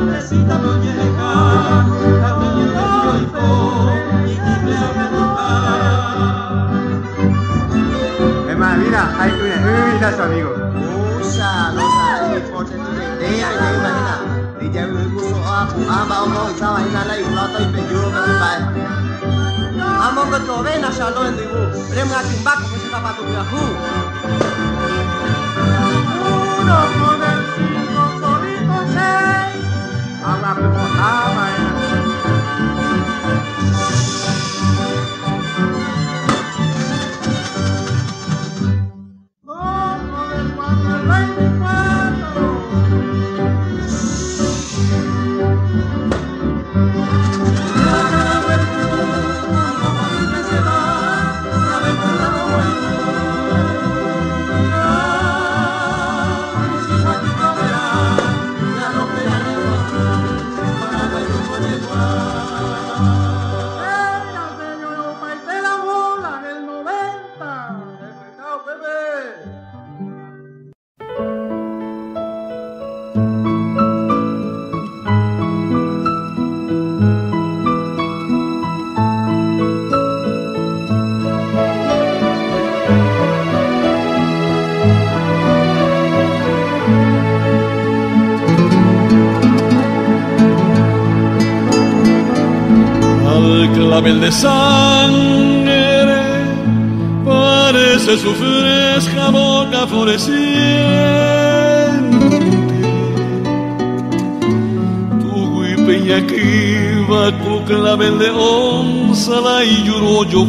Necesita muñeca, la muñeca y yo y quien le haga tocar. Es más, mira, hay que ir su amigo. Usa, no sabe, mi forte tu idea, ya imagina. Di ya mi curso apa omo estaba en la ley, no estoy peyuro que me va. Amo que tu vena ya lo endibu. Prema kimbaco que se tapa tu yahu. Uno con el 5 solito 6. Habla premonada, clavel de sangre parece su fresca boca floreciente. Tu huipeña kiva, tu clavel de onza, la y lloró yo.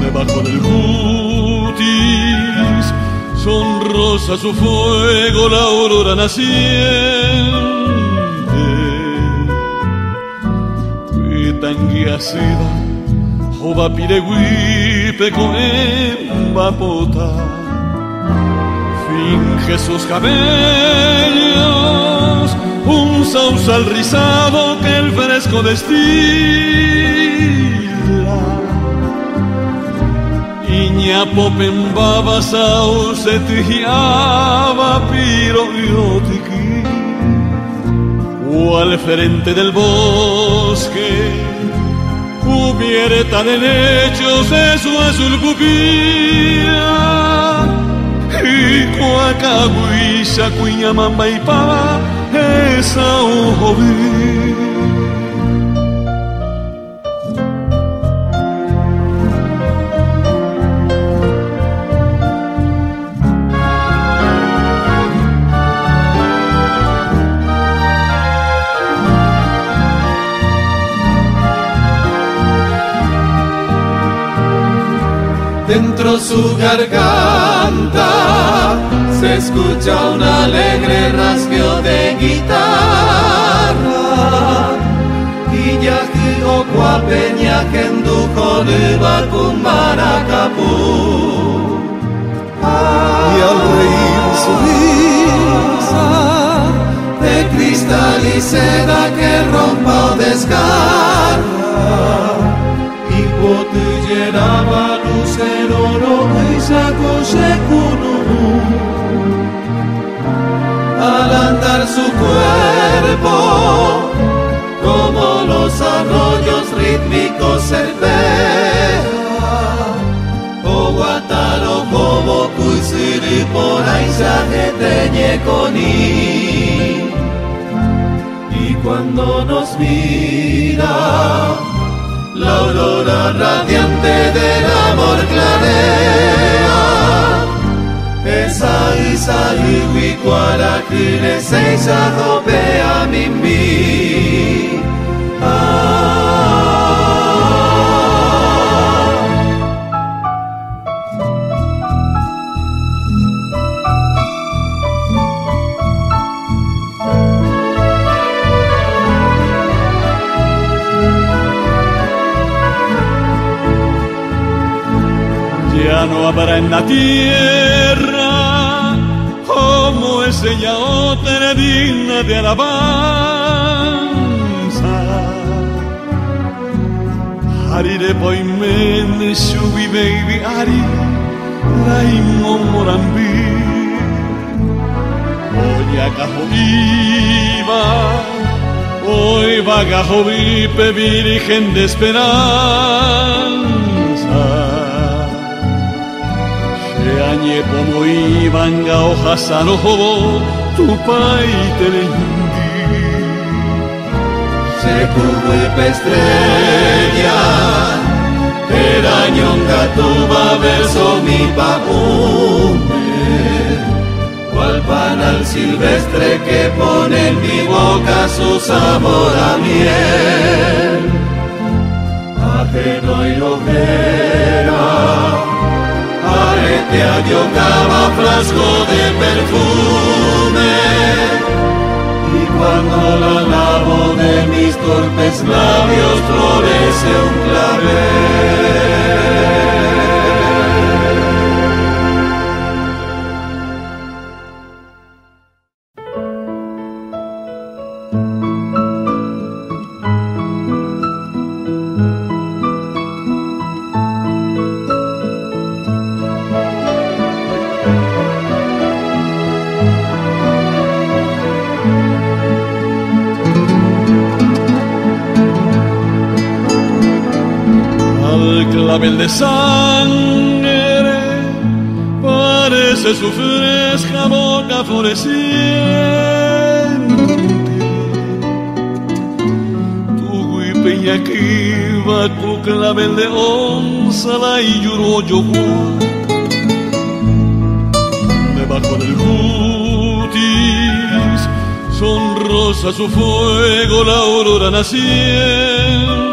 Debajo del cutis son rosa su fuego, la aurora naciente. Tanguiacida, jova piregüipe coemba pota, finge sus cabellos, un sausal rizado que el fresco destila. Iñapope en baba sauce tijiaba piro yotiqui. O al frente del bosque, cubierta de lechos de su azul pupila, y cuacahuisa, cuiña, mamba y pava, esa ojo vi. Dentro su garganta se escucha un alegre rasgueo de guitarra y ya que ocuapeña que endujo leva con maracapú. Y al reír su risa de cristal y seda que rompa o desgarra y botellera el oro y saco secuno. Al andar su cuerpo como los arroyos rítmicos serpea o guataro como cuisiri por ahí se con y cuando nos mira la aurora radiante del amor clarea. Esa isa y huicuara que le seisa jopea mimbi. Ya no habrá en la tierra como es ella otra digna de alabanza. Harire poimene shubi baby ari raimon morambi. Hoy agajo iba, hoy bagajo vipe virgen de esperanza. Añe como iban a hojas a ojo tu pai terendi. Se cubo y pestrella, era ñonga tu verso mi papume. Cual panal silvestre que pone en mi boca su sabor a miel. Ajeno y ojera, te adiocaba frasco de perfume y cuando la lavo de mis torpes labios florece un clavel. Clavel de sangre parece su fresca boca floreciente. Tu guipeña va tu clavel de onza la y lloró yo debajo del cutis son rosa su fuego la aurora naciente.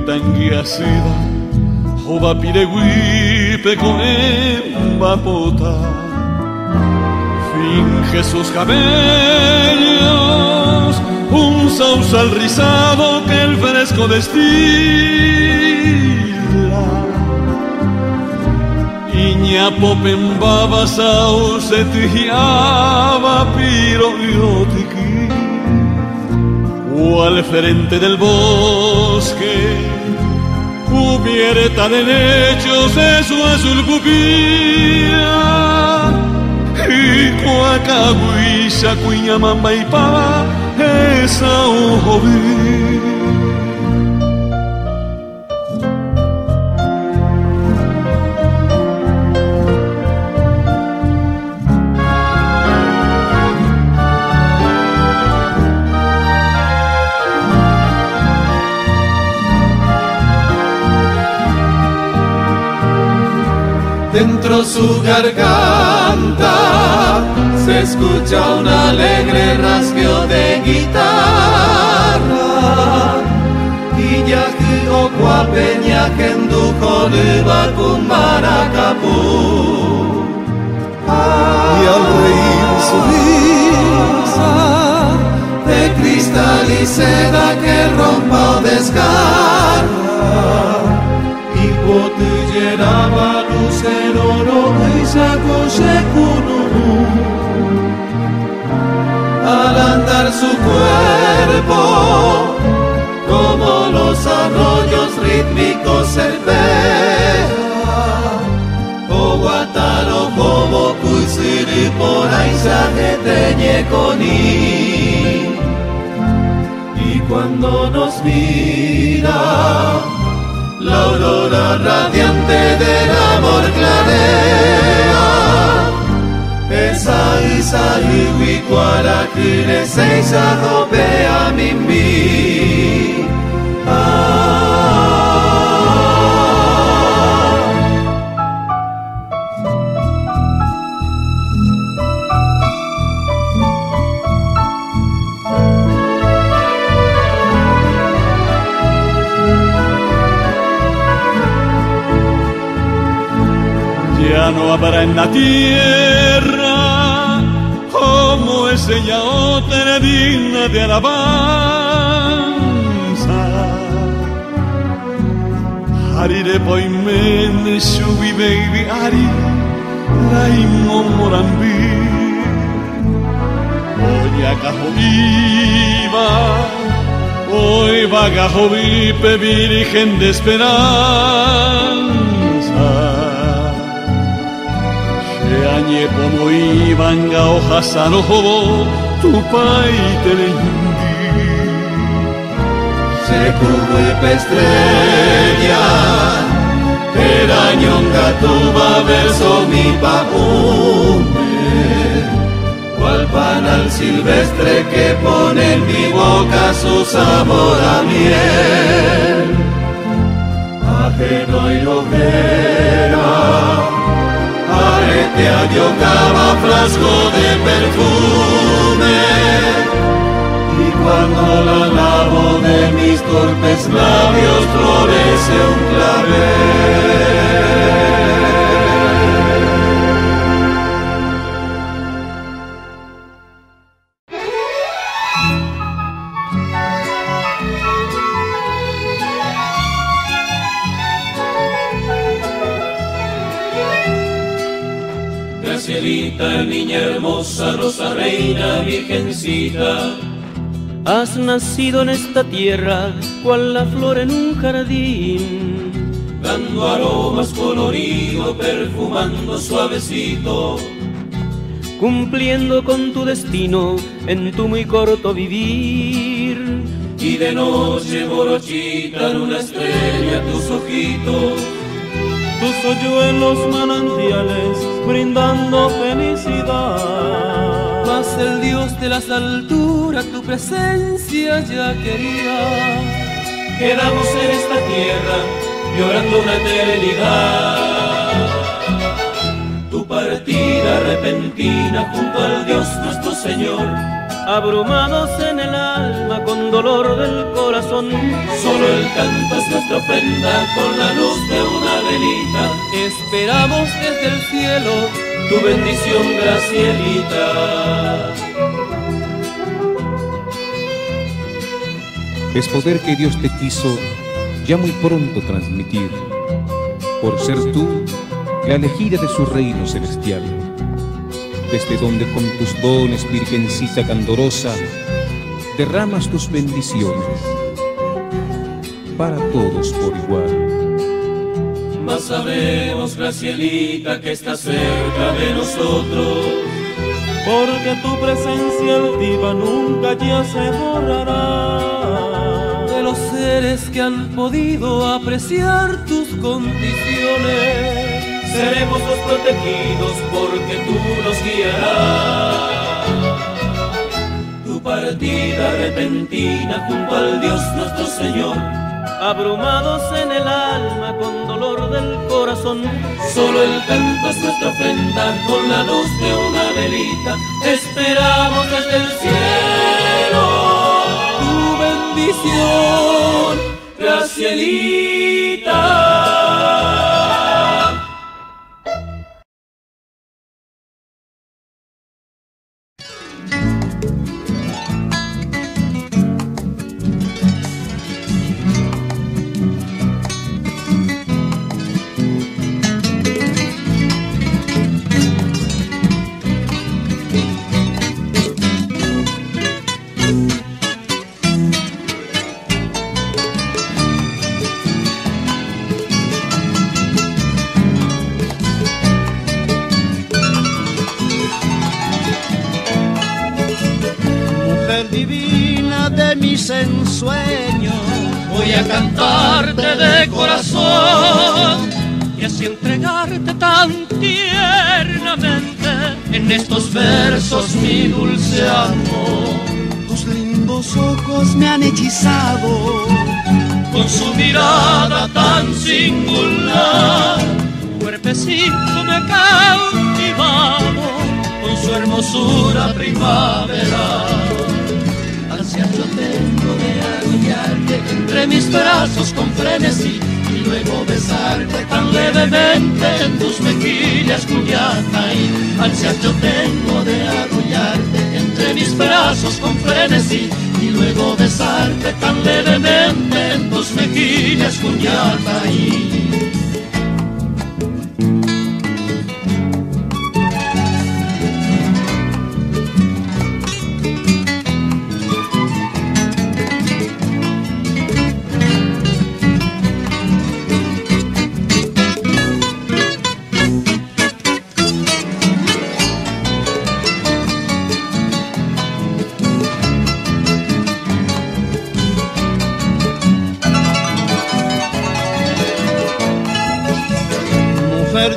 Tanguiacida, jova pireguipe con embapota, finge sus cabellos, un sausal rizado que el fresco destila. Iñapope en baba sauce tijiaba piro y otiqui, o al frente del bosque hubiere tan en hechos de su azul pupila y cuacahuisa cuiñamamba y pava esa ojo Dentro su garganta se escucha un alegre rasgueo de guitarra y ya que ocua peña que endujo riba con maracapú y al reír su risa de cristal y seda que rompa o desgarra y pote llenaba el oro y sacó al andar su cuerpo como los arroyos rítmicos cerveza o guataro como cuisiri por ahí se teñe con y cuando nos mira la aurora radiante del amor clarea, esa isa y huicuara que se isajopea mimbi. Ya no habrá en la tierra como es ella otra digna de alabanza. Arire poimene shubi baby ari laimo morambi Oya cajoviva hoy va cajovipe virgen de esperanza Se añe como iban ga hojas anojo tu pai telendi Se cubre estrella Perañonga tuba verso mi papume Cual panal silvestre que pone en mi boca su sabor a miel Ajeno y hoguera Arete ayocaba frasco de perfume Y cuando la lavo de mis torpes labios florece un clavel Gracielita, niña hermosa, rosa reina, virgencita Has nacido en esta tierra, cual la flor en un jardín Dando aromas colorido, perfumando suavecito Cumpliendo con tu destino en tu muy corto vivir Y de noche morochitan una estrella tus ojitos Tus hoyuelos manantiales brindando felicidad Mas el Dios de las alturas tu presencia ya quería Quedamos en esta tierra llorando una eternidad Tu partida repentina junto al Dios nuestro Señor Abrumados en el alma con dolor del corazón Solo el canto es nuestra ofrenda con la luz de una velita Esperamos desde el cielo tu bendición, Gracielita Es poder que Dios te quiso ya muy pronto transmitir Por ser tú la elegida de su reino celestial Desde donde con tus dones, virgencita candorosa, derramas tus bendiciones para todos por igual. Mas sabemos, Gracielita, que estás cerca de nosotros, porque tu presencia altiva nunca ya se borrará. De los seres que han podido apreciar tus condiciones, seremos los protegidos porque tú nos guiarás. Tu partida repentina junto al Dios nuestro Señor, abrumados en el alma con dolor del corazón, solo el canto es nuestra ofrenda con la luz de una velita. Esperamos desde el cielo tu bendición, Gracielita. Divina de mis ensueños, voy a cantarte de corazón y así entregarte tan tiernamente en estos versos mi dulce amor. Tus lindos ojos me han hechizado con su mirada tan singular, tu cuerpecito me ha cautivado con su hermosura primaveral. Ansias yo tengo de arrullarte entre mis brazos con frenesí y luego besarte tan levemente en tus mejillas cuyana. Y ansias yo tengo de arrullarte entre mis brazos con frenesí y luego besarte tan levemente en tus mejillas con Yataí.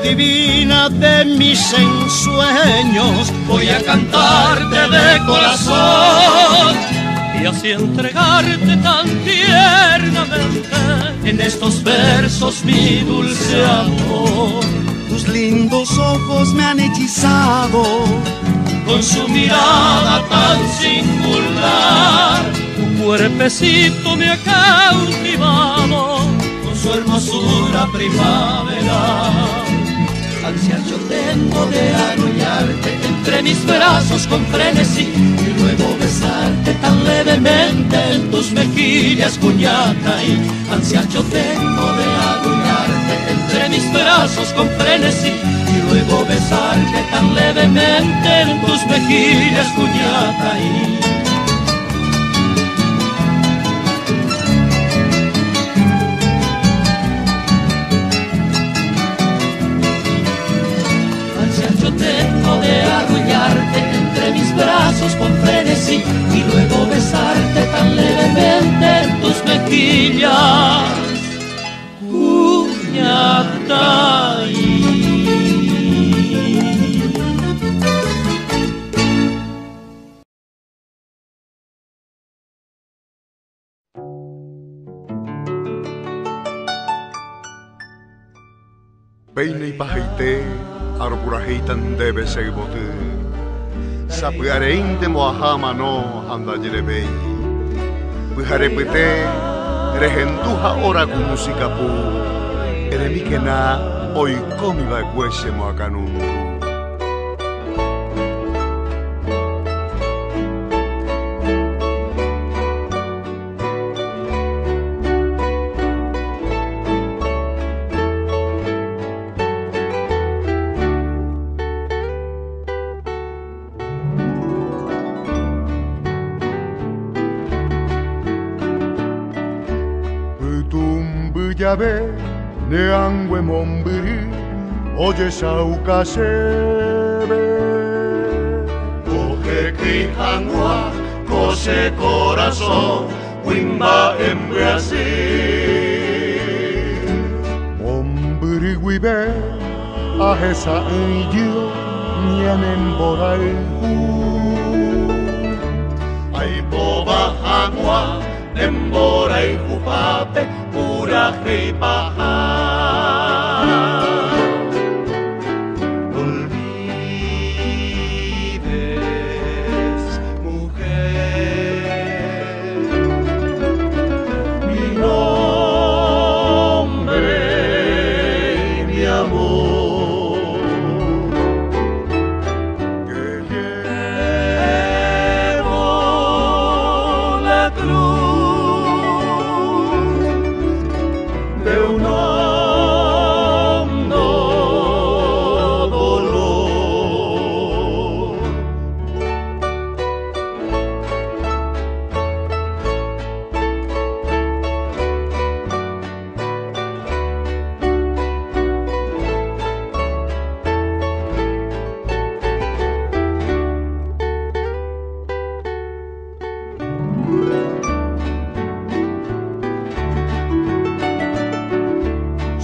Divina de mis ensueños, voy a cantarte de corazón y así entregarte tan tiernamente en estos versos mi dulce amor. Tus lindos ojos me han hechizado con su mirada tan singular, tu cuerpecito me ha cautivado con su hermosura primaveral. Ansia yo tengo de arrullarte entre mis brazos con frenesí y luego besarte tan levemente en tus mejillas con Yataí. Ansia yo tengo de arrullarte entre mis brazos con frenesí y luego besarte tan levemente en tus mejillas con Yataí. Tengo de arrullarte entre mis brazos con frenesí y luego besarte tan levemente en tus mejillas, Yataí. Peine y pajeite arpurajeitan debe ser bote. Sapuarein de moahama no anda yerebei. Pujarepete regentuja ora con música pu. Eremikena hoy comiba cuese moacanundu. Yabe neangwe mombiri oye sauka sebe oje kijangwa kose corazón wimba en Brasil mombiri wibe ahesa yo nianen borai ay boba agua embora y jupape pura y paja. No olvides, mujer, mi nombre y mi amor. Que llevo la cruz de un hondo dolor.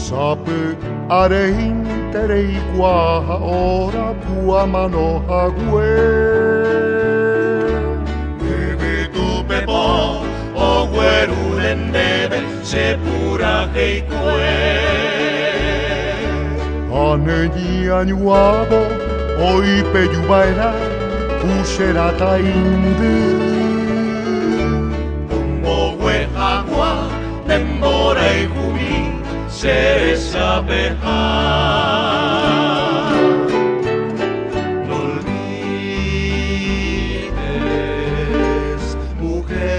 Sape arein terei kuaha ora puamano hague. Bebe tu pepo o guerunen bebe se pura heikue. Aneji anyuabo oi peyubaera userata inde. Umbogue agua nembora y jumi se sabe. No olvides, mujer.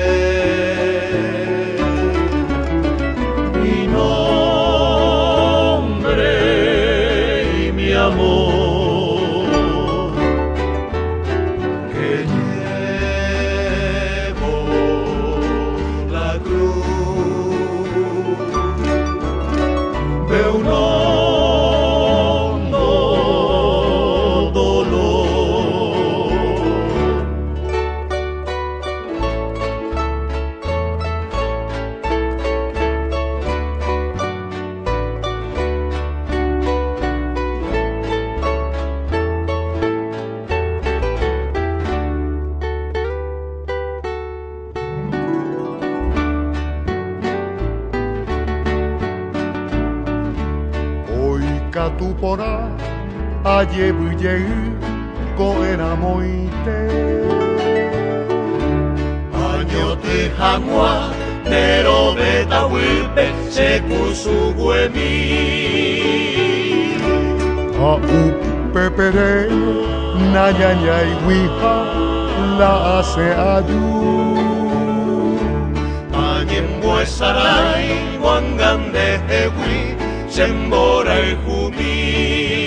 tu pora aye buye ko enamoite año te hagua pero beta wipe se kusu guemi a pepere na ya y wiha la hace ayu añen buesarai wangan de hewi sembora el jumi